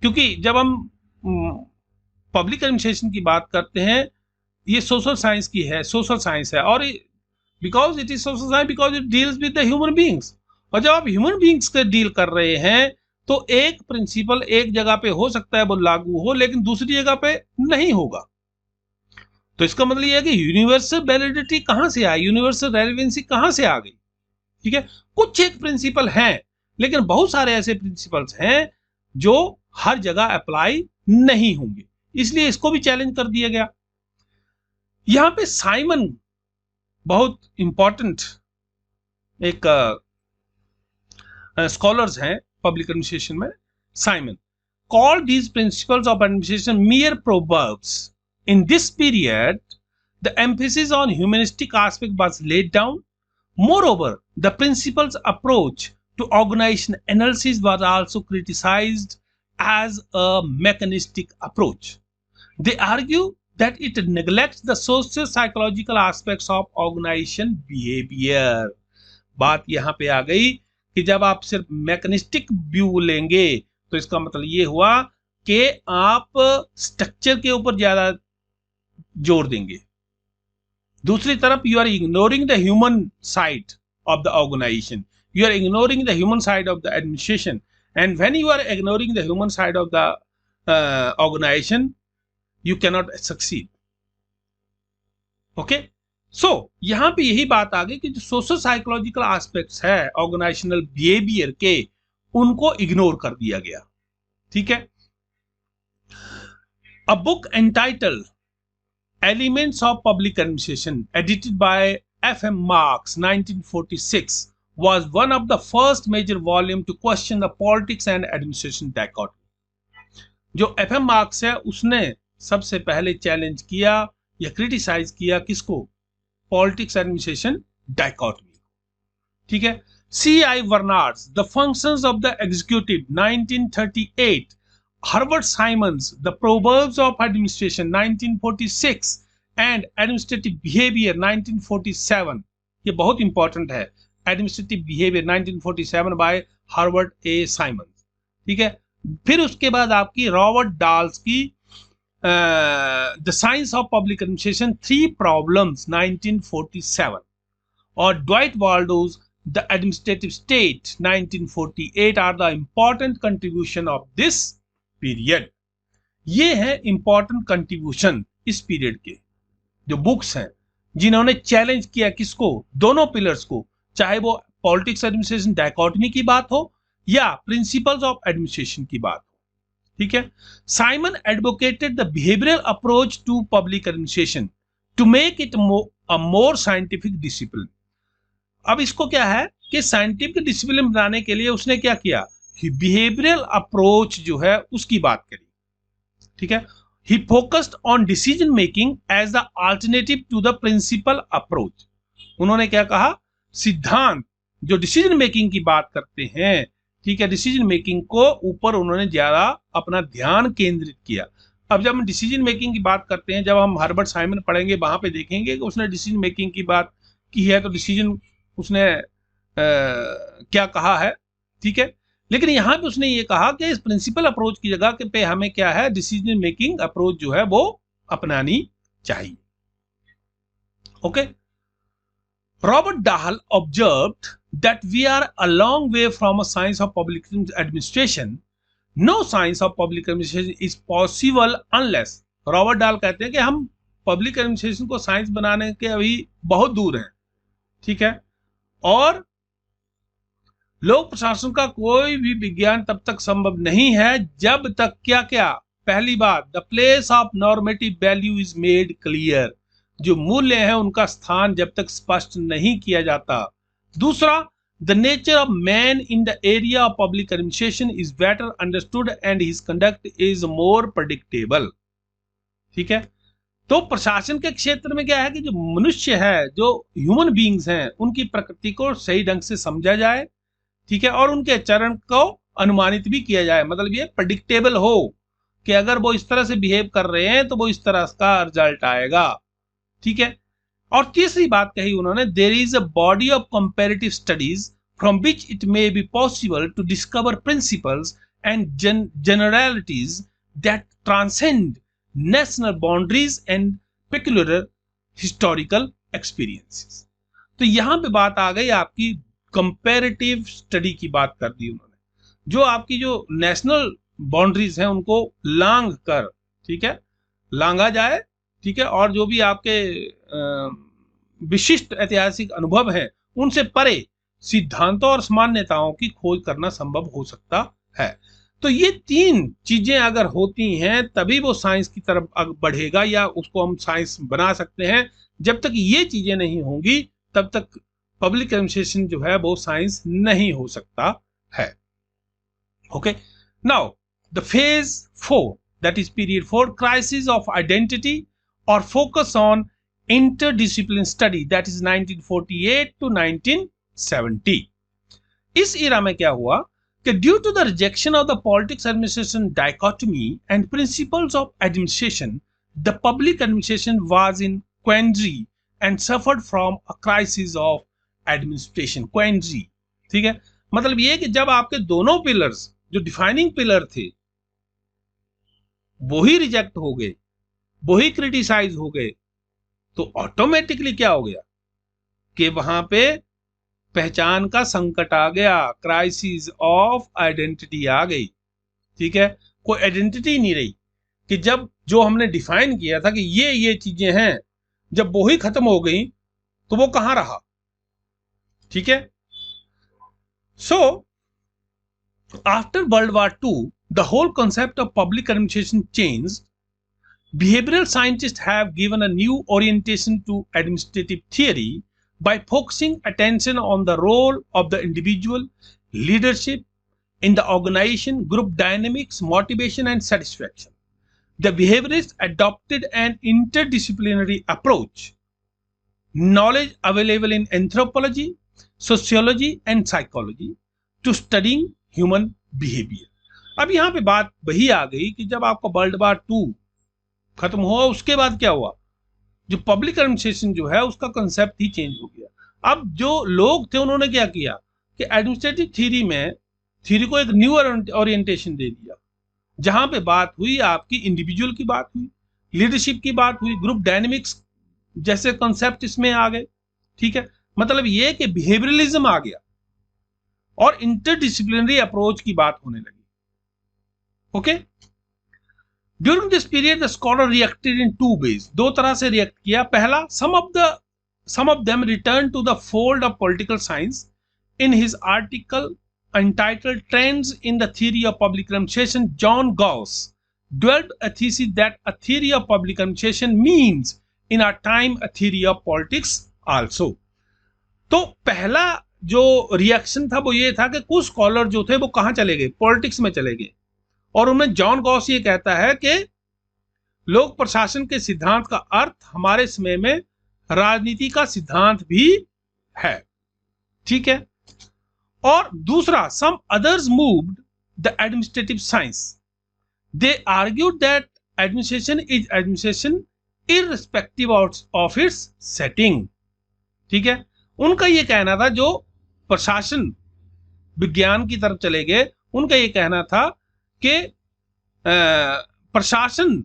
क्योंकि जब हम पब्लिक एडमिनिस्ट्रेशन की बात करते हैं, ये सोशल साइंस की है, सोशल साइंस है, और because it is social science because it deals with the human beings. और जब आप ह्यूमन बीइंग्स के डील कर रहे हैं तो एक प्रिंसिपल एक जगह पे हो सकता है वो लागू हो, लेकिन दूसरी जगह पे नहीं होगा। तो इसका मतलब ये है कि यूनिवर्सल वैलिडिटी कहां से आई, यूनिवर्सल रेलेवेंसी कहां से आ गई। ठीक है, कुछ एक प्रिंसिपल हैं, लेकिन बहुत सारे ऐसे प्रिंसिपल्स हैं जो हर जगह अप्लाई नहीं होंगे, इसलिए इसको भी चैलेंज कर दिया गया। यहां पे साइमन बहुत इंपॉर्टेंट एक स्कॉलर्स हैं पब्लिक एडमिनिस्ट्रेशन में। Simon called these principles of administration mere proverbs. In this period, the emphasis on humanistic aspect was laid down. Moreover, the principles approach to organization analysis was also criticized as a mechanistic approach. They argue that it neglects the socio-psychological aspects of organization behavior. बात यहाँ पे आ गई कि जब आप सिर्फ मैकेनिस्टिक व्यू लेंगे तो इसका मतलब ये हुआ कि आप स्ट्रक्चर के ऊपर ज्यादा जोर देंगे, दूसरी तरफ you are ignoring the human side of the organization, you are ignoring the human side of the administration, and when you are ignoring the human side of the organization, you cannot succeed. Okay, so यहाँ पे यही बात आ गई कि जो सोशल साइकोलॉजिकल एस्पेक्ट्स है ऑर्गेनाइजेशनल बिहेवियर के, उनको इग्नोर कर दिया गया. ठीक है. A book entitled Elements of Public Administration, edited by F.M. Marx 1946, was one of the first major volume to question the politics and administration dichotomy. जो F.M. मार्क्स है उसने सबसे पहले चैलेंज किया या क्रिटिसाइज किया किसको? Politics administration dichotomy. ठीक है. C.I. Bernard's The Functions of the Executive 1938, Herbert Simon's The Proverbs of Administration 1946 and Administrative Behavior 1947, ये बहुत इंपॉर्टेंट है. Administrative behaviour 1947 by Herbert A Simons. ठीक है. फिर उसके बाद आपकी रॉबर्ट डाल्स की the science of public administration 3 problems 1947 और Dwight Waldo's the administrative state 1948 are the important contribution of this period. ये है इंपॉर्टेंट कंट्रीब्यूशन इस पीरियड के जो बुक्स हैं जिन्होंने चैलेंज किया किसको? दोनों पिलर्स को, चाहे वो पॉलिटिक्स एडमिनिस्ट्रेशन डायकोटमी की बात हो या प्रिंसिपल्स ऑफ एडमिनिस्ट्रेशन की बात हो. ठीक है. Simon advocated the behavioural approach to public administration to make it a more scientific discipline. अब इसको क्या है कि साइंटिफिक डिसिप्लिन बनाने के लिए उसने क्या किया? बिहेवियरल अप्रोच जो है उसकी बात करी. ठीक है. He focused on decision making as the alternative to the principal approach. उन्होंने क्या कहा? सिद्धांत जो डिसीजन मेकिंग की बात करते हैं, ठीक है, डिसीजन मेकिंग को ऊपर उन्होंने ज्यादा अपना ध्यान केंद्रित किया. अब जब हम डिसीजन मेकिंग की बात करते हैं, जब हम हर्बर्ट साइमन पढ़ेंगे वहां पे देखेंगे कि उसने डिसीजन मेकिंग की बात की है, तो डिसीजन उसने क्या कहा है. ठीक है. लेकिन यहाँ पे उसने ये कहा कि इस प्रिंसिपल अप्रोच की जगह पे हमें क्या है? डिसीजन मेकिंग अप्रोच जो है वो अपनानी चाहिए. Okay. Robert Dahl observed that we are a long way from a science of public administration. No science of public administration is possible unless. Robert Dahl कहते हैं कि हम पब्लिक एडमिनिस्ट्रेशन को साइंस बनाने के अभी बहुत दूर हैं. ठीक है. और लोक प्रशासन का कोई भी विज्ञान तब तक संभव नहीं है जब तक क्या क्या? पहली बात, the place of normative value is made clear. जो मूल्य है उनका स्थान जब तक स्पष्ट नहीं किया जाता. दूसरा, the nature of man in the area of public administration is better understood and his conduct is more predictable. ठीक है. तो प्रशासन के क्षेत्र में क्या है कि जो मनुष्य है, जो ह्यूमन बींग्स हैं, उनकी प्रकृति को सही ढंग से समझा जाए. ठीक है. और उनके चरण को अनुमानित भी किया जाए. मतलब ये प्रेडिक्टेबल हो कि अगर वो इस तरह से बिहेव कर रहे हैं तो वो इस तरह का रिजल्ट आएगा. ठीक है. और तीसरी बात कही उन्होंने, there is a body of comparative studies from which it may be possible to discover principles and generalities that transcend national boundaries and peculiar historical experiences. तो यहां पे बात आ गई आपकी कंपैरेटिव स्टडी की बात कर दी उन्होंने, जो आपकी जो नेशनल बाउंड्रीज हैं उनको लांघ कर, ठीक है, लांघा जाए. ठीक है. और जो भी आपके विशिष्ट ऐतिहासिक अनुभव हैं उनसे परे सिद्धांतों और मान्यताओं की खोज करना संभव हो सकता है. तो ये 3 चीजें अगर होती हैं तभी वो साइंस की तरफ बढ़ेगा या उसको हम साइंस बना सकते हैं. जब तक ये चीजें नहीं होंगी तब तक पब्लिक एडमिनिस्ट्रेशन जो है वो साइंस नहीं हो सकता है. Okay. Now the phase 4, that is period 4, crisis of identity or focus on interdisciplinary study, that is 1948 to 1970. इस इरा में क्या हुआ कि due to the rejection of the politics administration dichotomy and principles of administration, the public administration was in quandary and suffered from a crisis of administration. quandary. ठीक है. मतलब ये कि जब आपके दोनों पिलर्स जो डिफाइनिंग पिलर थे, वो ही रिजेक्ट हो गए, वो ही क्रिटिसाइज हो गए, तो ऑटोमेटिकली क्या हो गया कि वहां पे पहचान का संकट आ गया, क्राइसिस ऑफ आइडेंटिटी आ गई। ठीक है, कोई आइडेंटिटी नहीं रही कि जब जो हमने डिफाइन किया था कि ये चीजें हैं, जब वो ही खत्म हो गई तो वो कहां रहा। ठीक है, so after World War two the whole concept of public administration changed. Behavioral scientists have given a new orientation to administrative theory by focusing attention on the role of the individual, leadership in the organization, group dynamics, motivation, and satisfaction. The behaviorists adopted an interdisciplinary approach, knowledge available in anthropology, sociology, and psychology to studying human behavior. अब यहां पे बात वही आ गई कि जब आपका वर्ल्ड वॉर टू खत्म हुआ, उसके बाद क्या हुआ, जो पब्लिक एडमिनिस्ट्रेशन जो है उसका कंसेप्ट ही चेंज हो गया। अब जो लोग थे उन्होंने क्या किया कि एडमिनिस्ट्रेटिव थ्योरी को एक न्यू ओरिएंटेशन दे दिया, जहां पे बात हुई आपकी इंडिविजुअल की बात हुई, लीडरशिप की बात हुई, ग्रुप डायनेमिक्स जैसे कॉन्सेप्ट इसमें आ गए। ठीक है, मतलब ये कि बिहेवियरलिज्म आ गया और इंटरडिसिप्लिनरी अप्रोच की बात होने लगी। Okay, during this period the scholar reacted in two ways, दो तरह से रिएक्ट किया। पहला, some of them returned to the fold of political science. In his article entitled Trends in the Theory of Public Administration, John Gauss developed a thesis that a theory of public administration means in our time a theory of politics also. तो पहला जो रिएक्शन था वो ये था कि कुछ स्कॉलर जो थे वो कहां चले गए, पॉलिटिक्स में चले गए, और उनमें जॉन गॉस ये कहता है कि लोक प्रशासन के सिद्धांत का अर्थ हमारे समय में राजनीति का सिद्धांत भी है। ठीक है, और दूसरा, some others moved the administrative science, they argued that administration is administration irrespective of its setting. ठीक है, उनका ये कहना था, जो प्रशासन विज्ञान की तरफ चले गए, उनका ये कहना था कि प्रशासन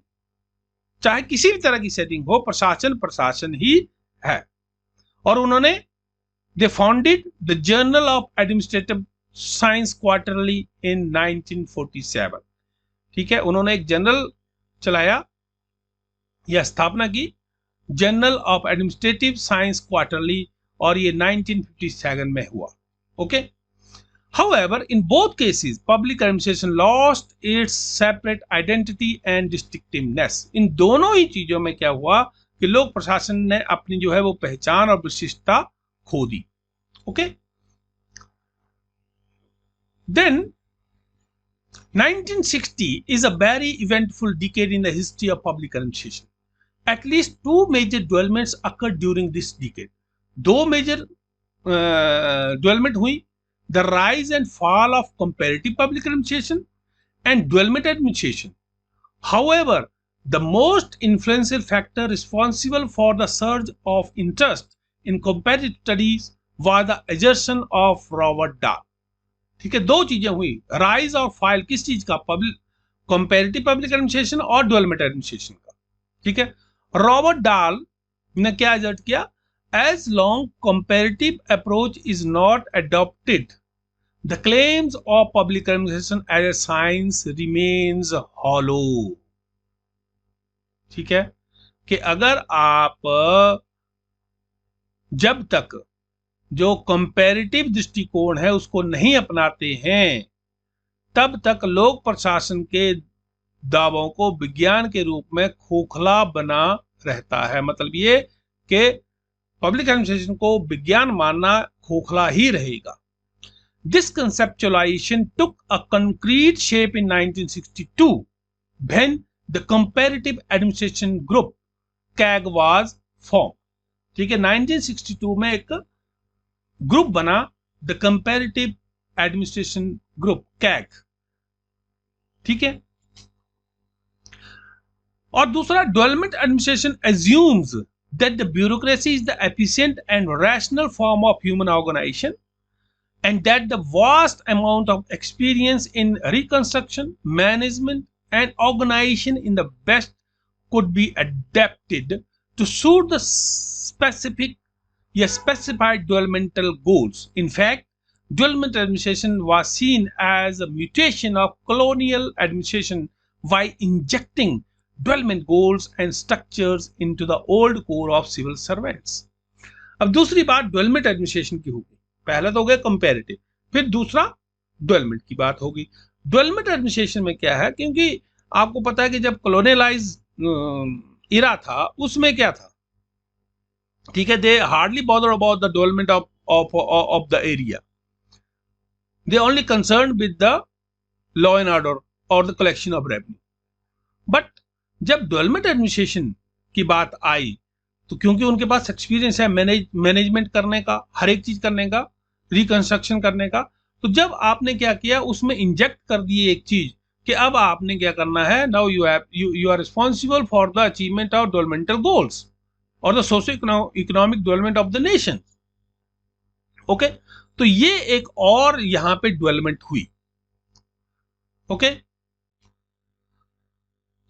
चाहे किसी भी तरह की सेटिंग हो, प्रशासन ही है। और उन्होंने they founded the journal of administrative science quarterly in 1947। ठीक है, उन्होंने एक जर्नल चलाया या स्थापना की, journal of administrative science quarterly, और ये 1957 में हुआ। Okay, however in both cases public administration lost its separate identity and distinctiveness. इन दोनों ही चीजों में क्या हुआ कि लोक प्रशासन ने अपनी जो है वो पहचान और विशिष्टता खो दी। Okay, then 1960 is a very eventful decade in the history of public administration. At least two major developments occurred during this decade. दो मेजर डेवलपमेंट हुई, the rise and fall of comparative public administration and development administration. However, the most influential factor responsible for the surge of interest in comparative studies was the assertion of Robert Dahl. ठीक है, दो चीजें हुई, राइज और फॉल किस चीज का, कंपैरेटिव पब्लिक एडमिनिस्ट्रेशन और डेवलपमेंट एडमिनिस्ट्रेशन का। ठीक है, रॉबर्ट डाल ने क्या एजर्ट किया, as long comparative approach is not adopted, the claims of public administration as a science remains hollow. ठीक है, कि अगर आप जब तक जो कंपैरेटिव दृष्टिकोण है उसको नहीं अपनाते हैं, तब तक लोक प्रशासन के दावों को विज्ञान के रूप में खोखला बना रहता है। मतलब ये कि पब्लिक एडमिनिस्ट्रेशन को विज्ञान मानना खोखला ही रहेगा। This conceptualization took a concrete shape in 1962 when the Comparative Administration Group CAG was formed. ठीक है, 1962 में एक ग्रुप बना, the comparative administration group CAG. ठीक है, और दूसरा, development administration assumes that the bureaucracy is the efficient and rational form of human organization, and that the vast amount of experience in reconstruction, management, and organization in the best could be adapted to suit the specific specified developmental goals. In fact, development administration was seen as a mutation of colonial administration by injecting development goals and structures into the old core of civil servants. अब दूसरी बात डेवलपमेंट एडमिनिस्ट्रेशन की होगी. पहला तो हो गया कंपैरेटिव, फिर दूसरा डेवलपमेंट की बात होगी. डेवलपमेंट एडमिनिस्ट्रेशन में क्या है, क्योंकि आपको पता है कि जब कॉलोनियलाइज इरा था उसमें क्या था, ठीक है, they hardly bother about the development of the area, they only concern with the law and order और the collection of revenue. But जब डेवलपमेंट एडमिनिस्ट्रेशन की बात आई तो क्योंकि उनके पास एक्सपीरियंस है मैनेजमेंट करने का, हर एक चीज करने का, रिकंस्ट्रक्शन करने का, तो जब आपने क्या किया उसमें इंजेक्ट कर दिए एक चीज कि अब आपने क्या करना है, now you are responsible for the achievement of developmental goals और the socio economic development of the nation. Okay, तो ये एक और यहां पे डेवलपमेंट हुई. Okay,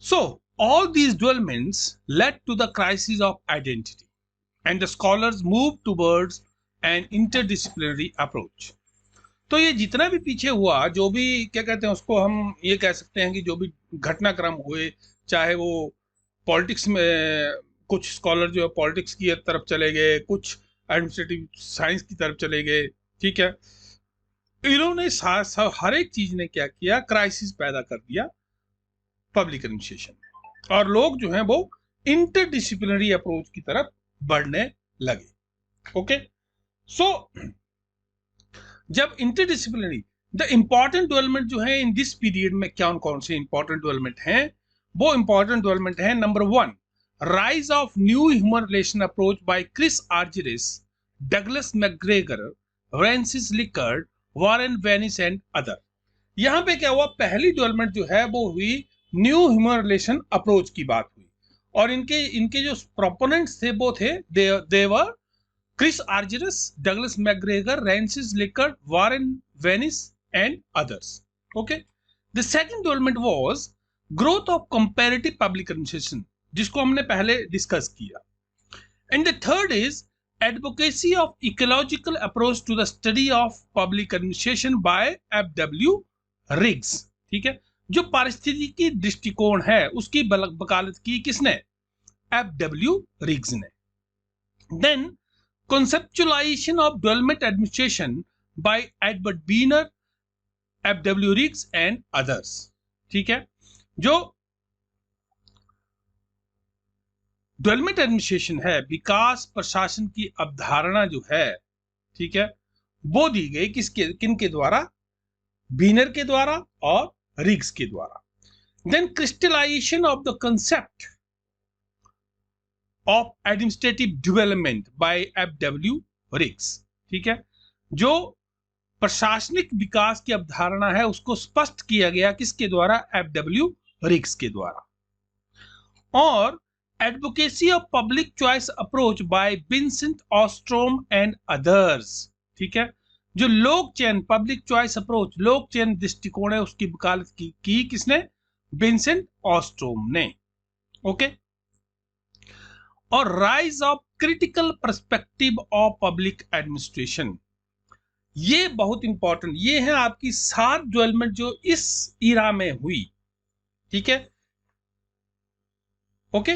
so all these developments led to the crisis of identity and the scholars moved towards an interdisciplinary approach. तो ये जितना भी पीछे हुआ, जो भी क्या कहते हैं उसको, हम ये कह सकते हैं कि जो भी घटनाक्रम हुए, चाहे वो पॉलिटिक्स में कुछ स्कॉलर जो है पॉलिटिक्स की तरफ चले गए, कुछ एडमिनिस्ट्रेटिव साइंस की तरफ चले गए, ठीक है, इन्होंने हर एक चीज ने क्या किया, क्राइसिस पैदा कर दिया पब्लिक एडमिनिस्ट्रेशन में, और लोग जो हैं वो इंटरडिसिप्लिनरी अप्रोच की तरफ बढ़ने लगे. ओके, सो जब इंटरडिसिप्लिनरी, द इंपॉर्टेंट डेवलपमेंट जो है इन दिस पीरियड में, क्या कौन से इंपॉर्टेंट डेवलपमेंट हैं, वो इंपॉर्टेंट डेवलपमेंट है. Number 1, rise of new human relation approach by Chris Argyris, Douglas McGregor, Francis Likert, Warren Bennis and other. यहां पे क्या हुआ, पहली डेवलपमेंट जो है वो हुई न्यू ह्यूमन रिलेशन अप्रोच की बात हुई, और इनके जो प्रोपोनेंट्स थे वो थे, they were Chris Argyris, Douglas McGregor, Francis Likert, Warren Bennis and others. Okay, the second development was growth of comparative public administration, जिसको हमने पहले डिस्कस किया. And the third is advocacy of ecological approach to the study of public administration by F W. Riggs. ठीक है, जो पारिस्थितिकी दृष्टिकोण है उसकी वकालत की किसने, एफ.डब्ल्यू. रिग्स ने. Then conceptualization of development administration by Edward Wiener, F.W. Riggs and others. ठीक है, जो डेवलपमेंट एडमिनिस्ट्रेशन है, विकास प्रशासन की अवधारणा जो है, ठीक है, वो दी गई किनके द्वारा, बीनर के द्वारा और रिग्स के द्वारा. Then crystallization of the concept of administrative development by F W. Riggs. ठीक है, जो प्रशासनिक विकास की अवधारणा है उसको स्पष्ट किया गया किसके द्वारा, एफ.डब्ल्यू. रिग्स के द्वारा. और advocacy of public choice approach by Vincent ऑस्ट्रोम and others. ठीक है, जो लोक चयन, पब्लिक चॉइस अप्रोच, लोक चयन दृष्टिकोण है, उसकी वकालत की किसने, विंसेंट ऑस्ट्रोम ने. ओके, और rise of critical perspective of public administration, ये बहुत इंपॉर्टेंट, ये है आपकी 7 डेवलपमेंट जो इस इरा में हुई. ठीक है, ओके.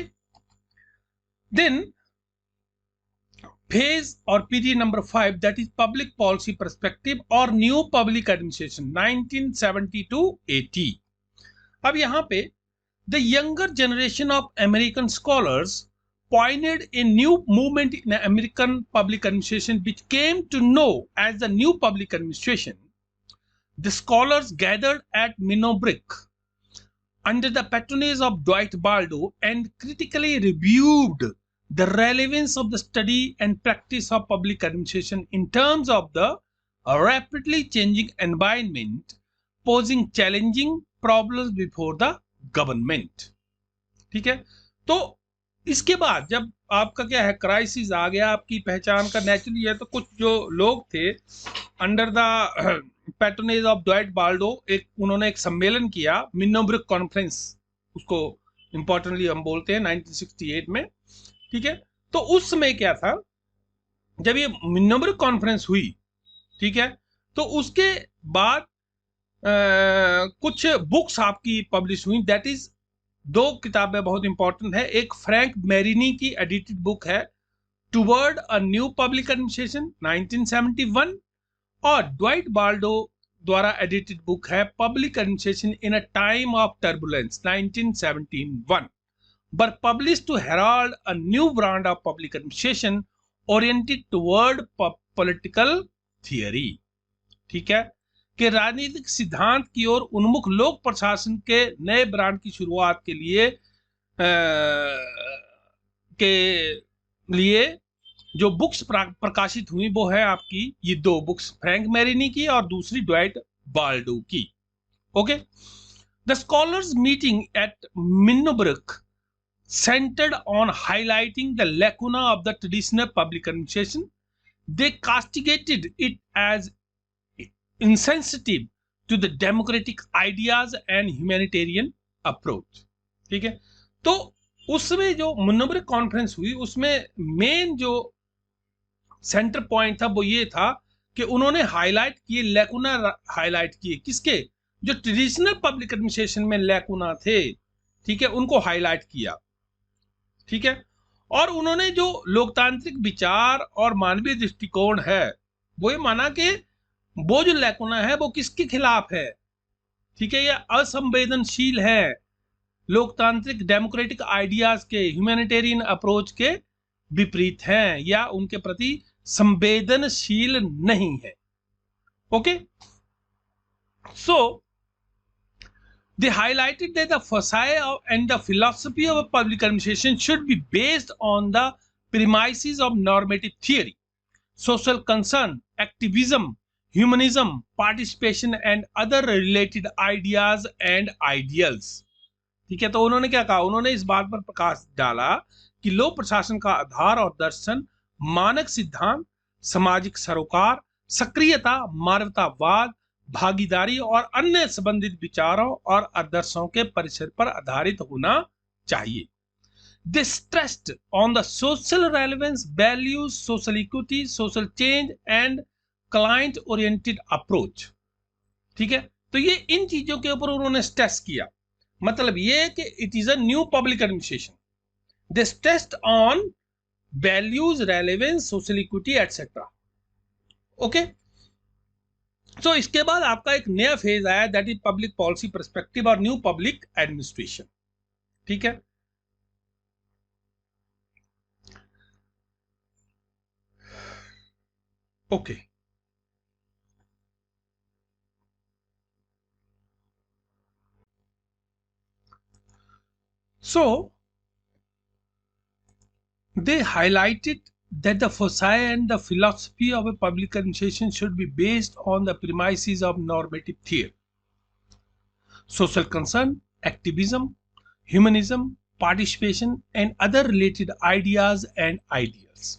देन फेज और period number 5, that is public policy perspective और न्यू पब्लिक एडमिनिस्ट्रेशन 1970 to 80. अब यहां पे the younger generation of American scholars pioneered a new movement in American public administration which came to know as the New Public Administration. The scholars gathered at Minnebrooke under the patronage of Dwight Baldo and critically reviewed the relevance of the study and practice of public administration in terms of the rapidly changing environment posing challenging problems before the government. ठीक है, तो इसके बाद जब आपका क्या है, क्राइसिस आ गया, आपकी पहचान का नेचुरली है, तो कुछ जो लोग थे under the patronage of Dwight Baldo उन्होंने एक सम्मेलन किया, मिन्नोब्रुक कॉन्फ्रेंस उसको इंपॉर्टेंटली हम बोलते हैं, 1968 में। ठीक है, तो उस समय क्या था, जब ये मिन्नोब्रुक कॉन्फ्रेंस हुई, ठीक है, तो उसके बाद कुछ बुक्स आपकी पब्लिश हुई। दैट इज 2 किताबें बहुत इंपॉर्टेंट है। एक फ्रैंक मेरिनी की एडिटेड बुक है toward a new public administration 1971, और ड्वाइट बाल्डो द्वारा एडिटेड बुक है public administration in a time of turbulence 1971, but published to herald a new brand of public administration oriented toward political theory। ठीक है, कि राजनीतिक सिद्धांत की ओर उन्मुख लोक प्रशासन के नए ब्रांड की शुरुआत के लिए जो बुक्स प्रकाशित हुई वो है आपकी ये 2 बुक्स, फ्रैंक मेरिनी की और दूसरी ड्वाइट बाल्डो की। Okay, the scholars meeting at मिन्नोब्रुक centered on highlighting the lacuna of the traditional public administration. They castigated it as insensitive to the democratic ideas and humanitarian approach। ठीक है, तो उसमें जो मिन्नोब्रुक कॉन्फ्रेंस हुई उसमें मेन जो सेंटर पॉइंट था वो ये था कि उन्होंने हाईलाइट किए, लैकुना हाईलाइट किए, किसके, जो ट्रेडिशनल पब्लिक एडमिनिस्ट्रेशन में लैकुना थे, ठीक है, उनको हाईलाइट किया। ठीक है, और उन्होंने जो लोकतांत्रिक विचार और मानवीय दृष्टिकोण है वो ये माना कि वो जो लैकुना है वो किसके खिलाफ है, ठीक है, ये असंवेदनशील है, लोकतांत्रिक डेमोक्रेटिक आइडियाज के, ह्यूमैनिटेरियन अप्रोच के विपरीत हैं या उनके प्रति संवेदनशील नहीं है। Okay, so they highlighted that the facade and the philosophy of a public administration should be based on the premises of normative theory, social concern, activism, humanism, participation and other related ideas and ideals। ठीक है, तो उन्होंने क्या कहा, उन्होंने इस बात पर प्रकाश डाला कि लोक प्रशासन का आधार और दर्शन मानक सिद्धांत, सामाजिक सरोकार, सक्रियता, मानवतावाद, भागीदारी और अन्य संबंधित विचारों और आदर्शों के परिसर पर आधारित होना चाहिए। They stressed on the social relevance, values, social equity, social change and client oriented approach। ठीक है, तो ये इन चीजों के ऊपर उन्होंने स्ट्रेस किया, मतलब ये कि it is a new public administration. They stressed on values, relevance, social equity etc। Okay, तो इसके बाद आपका एक नया फेज आया, that is public policy perspective और न्यू पब्लिक एडमिनिस्ट्रेशन। ठीक है, okay, so they highlighted that the foci and the philosophy of a public administration should be based on the premises of normative theory, social concern, activism, humanism, participation and other related ideas and ideals।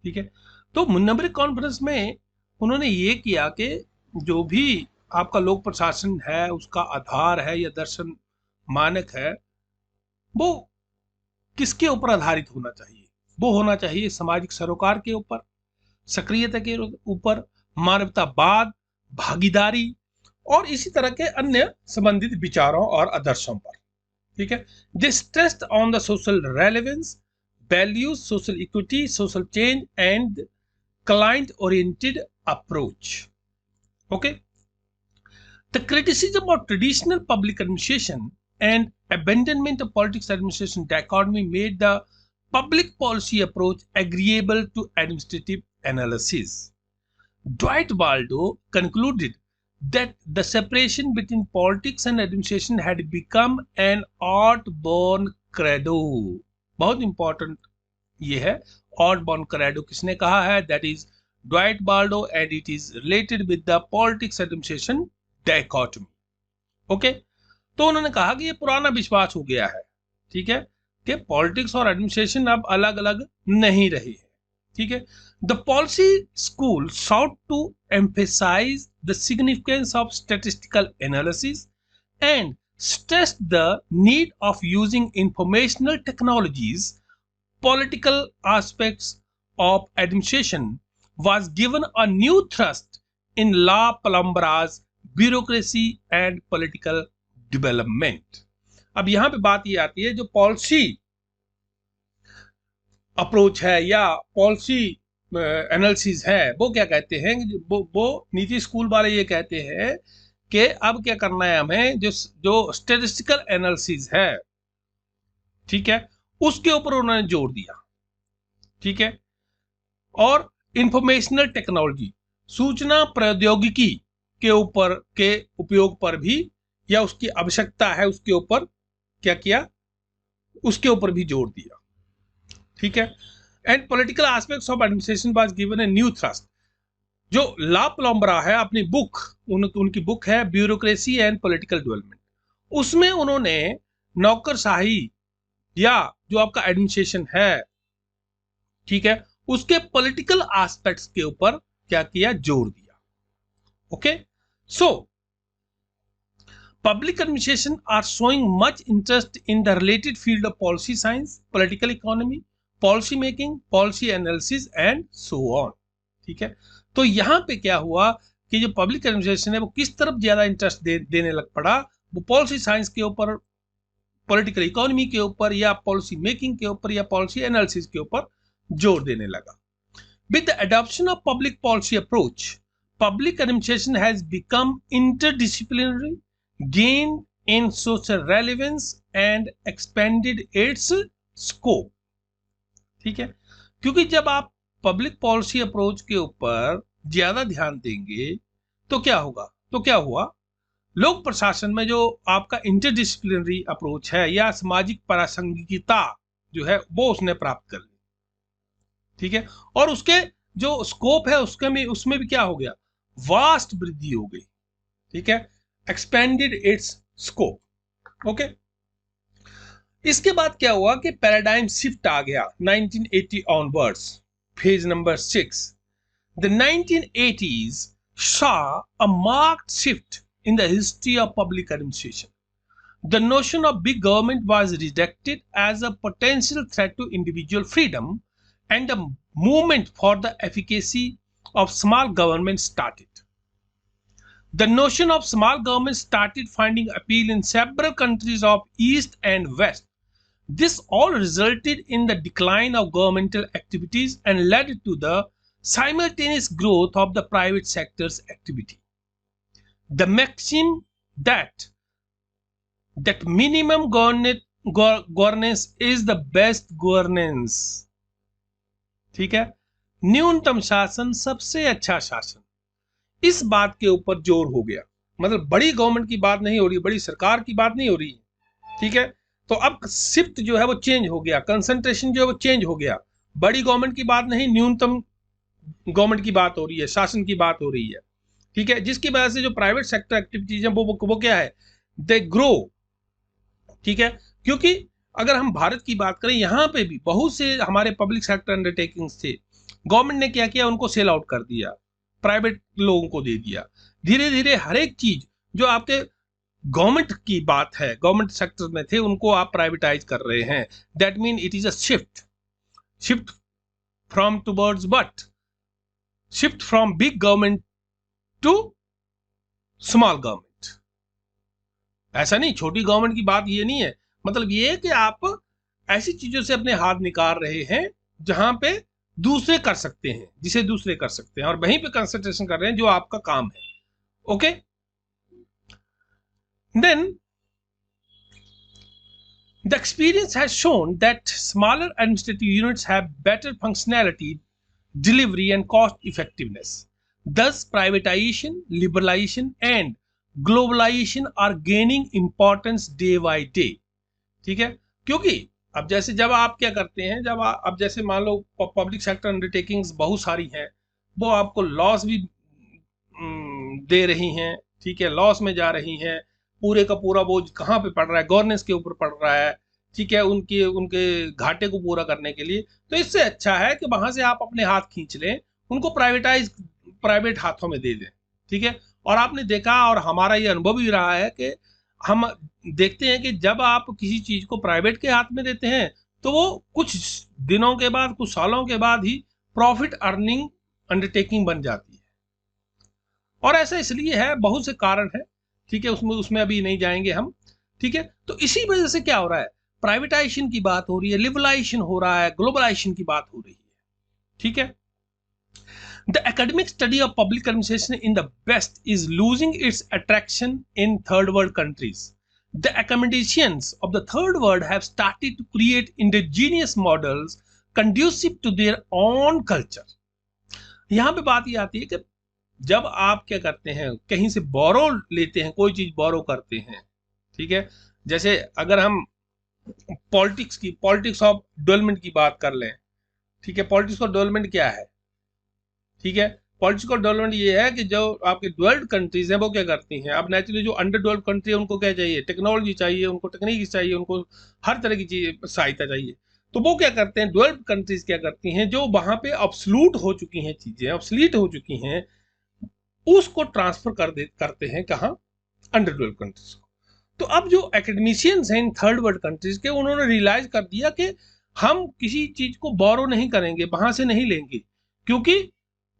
ठीक है, तो मिन्नोब्रुक कॉन्फ्रेंस में उन्होंने ये किया कि जो भी आपका लोक प्रशासन है उसका आधार है या दर्शन मानक है वो किसके ऊपर आधारित होना चाहिए, वो होना चाहिए सामाजिक सरोकार के ऊपर, सक्रियता के ऊपर, मानवतावाद, भागीदारी और इसी तरह के अन्य संबंधित विचारों और आदर्शों पर। ठीक है, this stressed on the social relevance, values, social equity, social change and client oriented approach। okay, the criticism of traditional public administration and abandonment of politics administration dichotomy made the public policy approach agreeable to administrative analysis। Dwight Baldo concluded that the separation between politics and administration had become an outborn credo। बहुत इंपॉर्टेंट ये है, outborn credo किसने कहा है, that is Dwight Baldo and it is related with the politics administration dichotomy. Okay, तो उन्होंने कहा कि ये पुराना विश्वास हो गया है, ठीक है, कि पॉलिटिक्स और एडमिनिस्ट्रेशन अब अलग अलग नहीं रही है। ठीक है, the policy school sought to emphasized the significance of statistical analysis and stressed the need of using informational technologies. Political aspects of administration was given a new thrust in La Palumbra's bureaucracy and political development. अब यहां पे बात ये आती है, जो पॉलिसी अप्रोच है या पॉलिसी एनालिसिस है, वो क्या कहते हैं, वो नीति स्कूल वाले ये कहते हैं कि अब क्या करना है हमें, जो स्टैटिस्टिकल एनालिसिस है, ठीक है, उसके ऊपर उन्होंने जोर दिया, ठीक है, और इंफॉर्मेशनल टेक्नोलॉजी, सूचना प्रौद्योगिकी के ऊपर के उपयोग पर भी, या उसकी आवश्यकता है उसके ऊपर क्या किया, उसके ऊपर भी जोर दिया, ठीक है। And political aspects of administration was given a new thrust. जो ला पलम्ब्रा है, अपनी बुक, उनकी बुक है ब्यूरोक्रेसी एंड पॉलिटिकल डेवलपमेंट, उसमें उन्होंने नौकरशाही या जो आपका एडमिनिस्ट्रेशन है, ठीक है, उसके पॉलिटिकल एस्पेक्ट्स के ऊपर क्या किया, जोर दिया। Okay, so public administration are showing much interest in the related field of policy science, political economy, policy making, policy analysis and so on, ठीक है। तो यहां पे क्या हुआ कि जो पब्लिक एडमिनिस्ट्रेशन है वो किस तरफ ज्यादा इंटरेस्ट देने लग पड़ा, वो पॉलिसी साइंस के ऊपर, पॉलिटिकल इकोनॉमी के ऊपर, या पॉलिसी मेकिंग के ऊपर, या पॉलिसी एनालिसिस के ऊपर जोर देने लगा। With the adoption of public policy approach, public administration has become interdisciplinary, gained in social relevance and expanded its scope, ठीक है। क्योंकि जब आप पब्लिक पॉलिसी अप्रोच के ऊपर ज्यादा ध्यान देंगे तो क्या होगा, तो क्या हुआ, लोक प्रशासन में जो आपका इंटरडिसिप्लिनरी अप्रोच है या सामाजिक प्रासंगिकता जो है वो उसने प्राप्त कर ली, ठीक है, और उसके जो स्कोप है उसमें भी क्या हो गया, वास्ट वृद्धि हो गई, ठीक है, expanded its scope। ओके, इसके बाद क्या हुआ कि पैराडाइम शिफ्ट आ गया 1980 onwards, phase number 6। The 1980s saw a marked shift in the history of public administration. The notion of big government was rejected as a potential threat to individual freedom, and a movement for the efficacy of small government started. The notion of small government started finding appeal in several countries of East and West. This all resulted in the decline of governmental activities and led to the simultaneous growth of the private sector's activity. The maxim that minimum governance is the best governance, ठीक है, न्यूनतम शासन सबसे अच्छा शासन, इस बात के ऊपर जोर हो गया। मतलब बड़ी गवर्नमेंट की बात नहीं हो रही, बड़ी सरकार की बात नहीं हो रही, ठीक है। तो अब शिफ्ट जो है वो चेंज हो गया, कंसंट्रेशन जो है वो चेंज हो गया, बड़ी गवर्नमेंट की बात नहीं, न्यूनतम गवर्नमेंट की बात हो रही है, शासन की बात हो रही है, ठीक है, जिसकी वजह से जो प्राइवेट सेक्टर एक्टिविटीज है वो क्या है, दे ग्रो, ठीक है। क्योंकि अगर हम भारत की बात करें, यहाँ पे भी बहुत से हमारे पब्लिक सेक्टर अंडरटेकिंग्स थे, गवर्नमेंट ने क्या किया, उनको सेल आउट कर दिया, प्राइवेट लोगों को दे दिया। धीरे धीरे हर एक चीज जो आपके गवर्नमेंट की बात है, गवर्नमेंट सेक्टर में थे, उनको आप प्राइवेटाइज कर रहे हैं। That mean it is a shift from towards what, shift from big government to small government. ऐसा नहीं, छोटी गवर्नमेंट की बात ये नहीं है, मतलब ये है कि आप ऐसी चीजों से अपने हाथ निकाल रहे हैं जहां पे दूसरे कर सकते हैं, जिसे दूसरे कर सकते हैं, और वहीं पे कंसंट्रेशन कर रहे हैं जो आपका काम है। Okay, then the experience has shown that smaller administrative units have better functionality, delivery and cost effectiveness. Thus privatization, liberalization and globalization are gaining importance day by day, ठीक है। क्योंकि अब जैसे जब आप क्या करते हैं, जब अब जैसे मान लो पब्लिक सेक्टर अंडरटेकिंग्स बहुत सारी हैं, वो आपको लॉस भी दे रही हैं, ठीक है, लॉस में जा रही हैं, पूरे का पूरा बोझ कहाँ पे पड़ रहा है, गवर्नेंस के ऊपर पड़ रहा है, ठीक है, उनके घाटे को पूरा करने के लिए। तो इससे अच्छा है कि वहां से आप अपने हाथ खींच लें, उनको प्राइवेटाइज प्राइवेट हाथों में दे दें, ठीक है। और आपने देखा और हमारा ये अनुभव भी रहा है कि हम देखते हैं कि जब आप किसी चीज को प्राइवेट के हाथ में देते हैं तो वो कुछ दिनों के बाद, कुछ सालों के बाद ही प्रॉफिट अर्निंग अंडरटेकिंग बन जाती है। और ऐसा इसलिए है, बहुत से कारण है, ठीक है, उसमें अभी नहीं जाएंगे हम, ठीक है। तो इसी वजह से क्या हो रहा है, प्राइवेटाइजेशन की बात हो रही है, लिबरलाइजेशन हो रहा है, ग्लोबलाइजेशन की बात हो रही है, ठीक है। The academic study of public administration in the West is losing its attraction in third world countries. The accommodations of the third world have started to create indigenous models conducive to their own culture. यहाँ पे बात ये आती है कि जब आप क्या करते हैं, कहीं से बोरो लेते हैं, कोई चीज बोरो करते हैं, ठीक है। जैसे अगर हम पॉलिटिक्स ऑफ डेवलपमेंट की बात कर लें, ठीक है। पॉलिटिक्स ऑफ डेवलपमेंट क्या है, ठीक है। पॉलिटिकल डेवलपमेंट ये है कि जो आपके डेवलप्ड कंट्रीज हैं वो क्या करती हैं, अब नेचुरली जो अंडर डेवलप्ड कंट्री है उनको क्या चाहिए, टेक्नोलॉजी चाहिए, उनको टेक्निक चाहिए, उनको हर तरह की चीज सहायता चाहिए। तो वो क्या करते हैं, डेवलप्ड कंट्रीज क्या करती हैं, जो वहां पे ऑब्सोल्यूट हो चुकी हैं चीजें, ऑब्सोलीट हो चुकी हैं, उसको ट्रांसफर करते हैं कहाँ, अंडर डेवलप्ड कंट्रीज को। तो अब जो एकेडमिशियंस हैं इन थर्ड वर्ल्ड कंट्रीज के, उन्होंने रियलाइज कर दिया कि हम किसी चीज को बोरो नहीं करेंगे, वहां से नहीं लेंगे, क्योंकि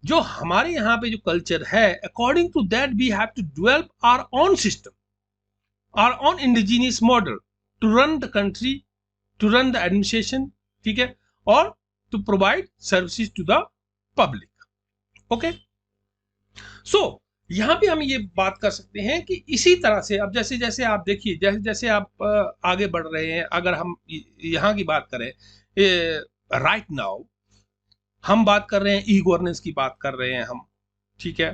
जो हमारे यहाँ पे जो कल्चर है, according to that we have to develop our own system, our own indigenous model to run the country, to run the administration, ठीक है, और to provide services to the public. Okay, so यहाँ पे हम ये बात कर सकते हैं कि इसी तरह से अब जैसे जैसे आप देखिए, जैसे जैसे आप आगे बढ़ रहे हैं, अगर हम यहाँ की बात करें, राइट नाउ हम बात कर रहे हैं, ई गवर्नेंस की बात कर रहे हैं हम, ठीक है।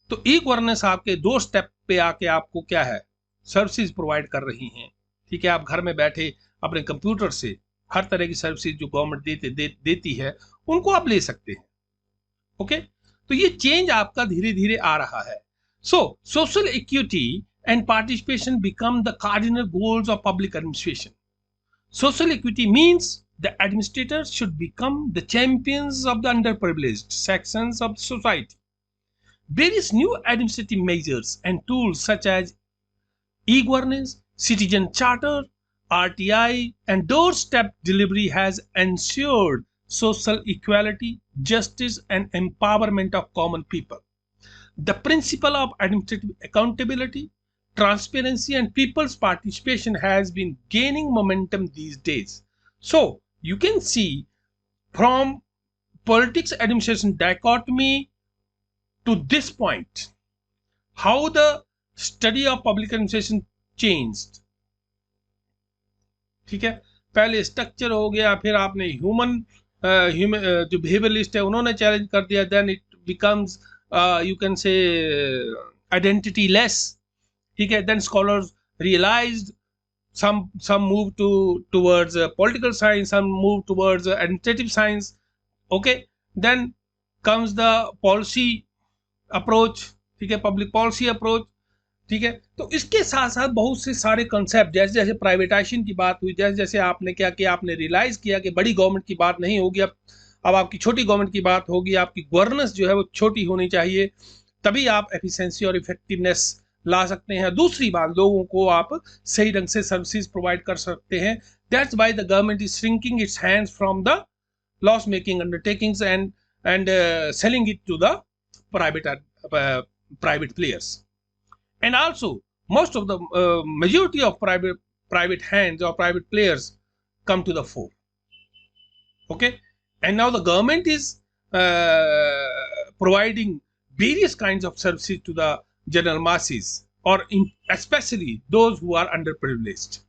तो ई गवर्नेंस आपके 2 स्टेप पे आके आपको क्या है, सर्विसेज प्रोवाइड कर रही हैं, ठीक है। आप घर में बैठे अपने कंप्यूटर से हर तरह की सर्विसेज जो गवर्नमेंट देती है उनको आप ले सकते हैं। ओके, तो ये चेंज आपका धीरे धीरे आ रहा है। So social equity and participation become the cardinal goals of public administration. Social equity means the administrators should become the champions of the underprivileged sections of society. Various new administrative measures and tools such as e-governance, citizen charter, RTI, and doorstep delivery has ensured social equality, justice, and empowerment of common people. The principle of administrative accountability, transparency, and people's participation has been gaining momentum these days. So, you can see from politics administration dichotomy to this point how the study of public administration changed, ठीक है। पहले स्ट्रक्चर हो गया, फिर आपने ह्यूमन जो बिहेवियरलिस्ट है उन्होंने चैलेंज कर दिया, then it becomes you can say identity less, ठीक है। Then scholars realized, some move towards political science, some move towards administrative science. Okay, then comes the policy approach, ठीक है, public policy approach, ठीक है। तो इसके साथ साथ बहुत से सारे कंसेप्ट, जैसे जैसे प्राइवेटाइजेशन की बात हुई, जैसे जैसे आपने क्या किया, आपने रियलाइज किया कि बड़ी गवर्नमेंट की बात नहीं होगी, अब आपकी छोटी गवर्नमेंट की बात होगी, आपकी गवर्नेंस जो है वो छोटी होनी चाहिए, तभी आप एफिशिएंसी और इफेक्टिवनेस ला सकते हैं। दूसरी बात, लोगों को आप सही ढंग से सर्विसेज प्रोवाइड कर सकते हैं। That's why the government is shrinking its hands from the loss making undertakings and selling it to the private players. And also most of the majority of private hands or private players come to the fore. Okay, and now the government is providing various kinds of services to the general masses, or especially those who are underprivileged.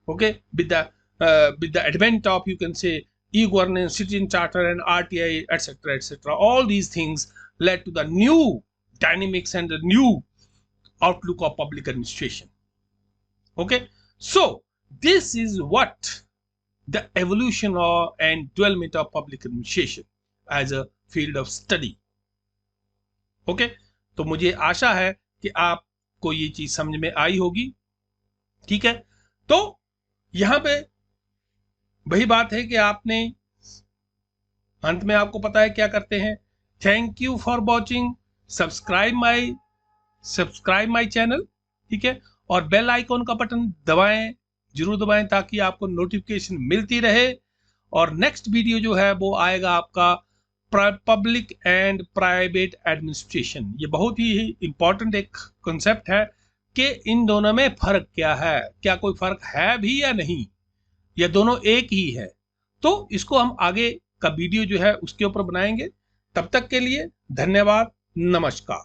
Okay, with the advent of, you can say, e-governance, citizen charter, and RTI, etc., etc., all these things led to the new dynamics and the new outlook of public administration. Okay, so this is what the evolution and development of public administration as a field of study. Okay, तो मुझे आशा है कि आपको ये चीज समझ में आई होगी, ठीक है। तो यहां पे वही बात है कि आपने अंत में आपको पता है क्या करते हैं, thank you for watching, subscribe my channel, ठीक है, और बेल आइकॉन का बटन दबाएं, जरूर दबाएं ताकि आपको नोटिफिकेशन मिलती रहे। और नेक्स्ट वीडियो जो है वो आएगा आपका पब्लिक एंड प्राइवेट एडमिनिस्ट्रेशन। ये बहुत ही इंपॉर्टेंट एक कॉन्सेप्ट है कि इन दोनों में फर्क क्या है, क्या कोई फर्क है भी या नहीं, या दोनों एक ही है। तो इसको हम आगे का वीडियो जो है उसके ऊपर बनाएंगे। तब तक के लिए धन्यवाद, नमस्कार।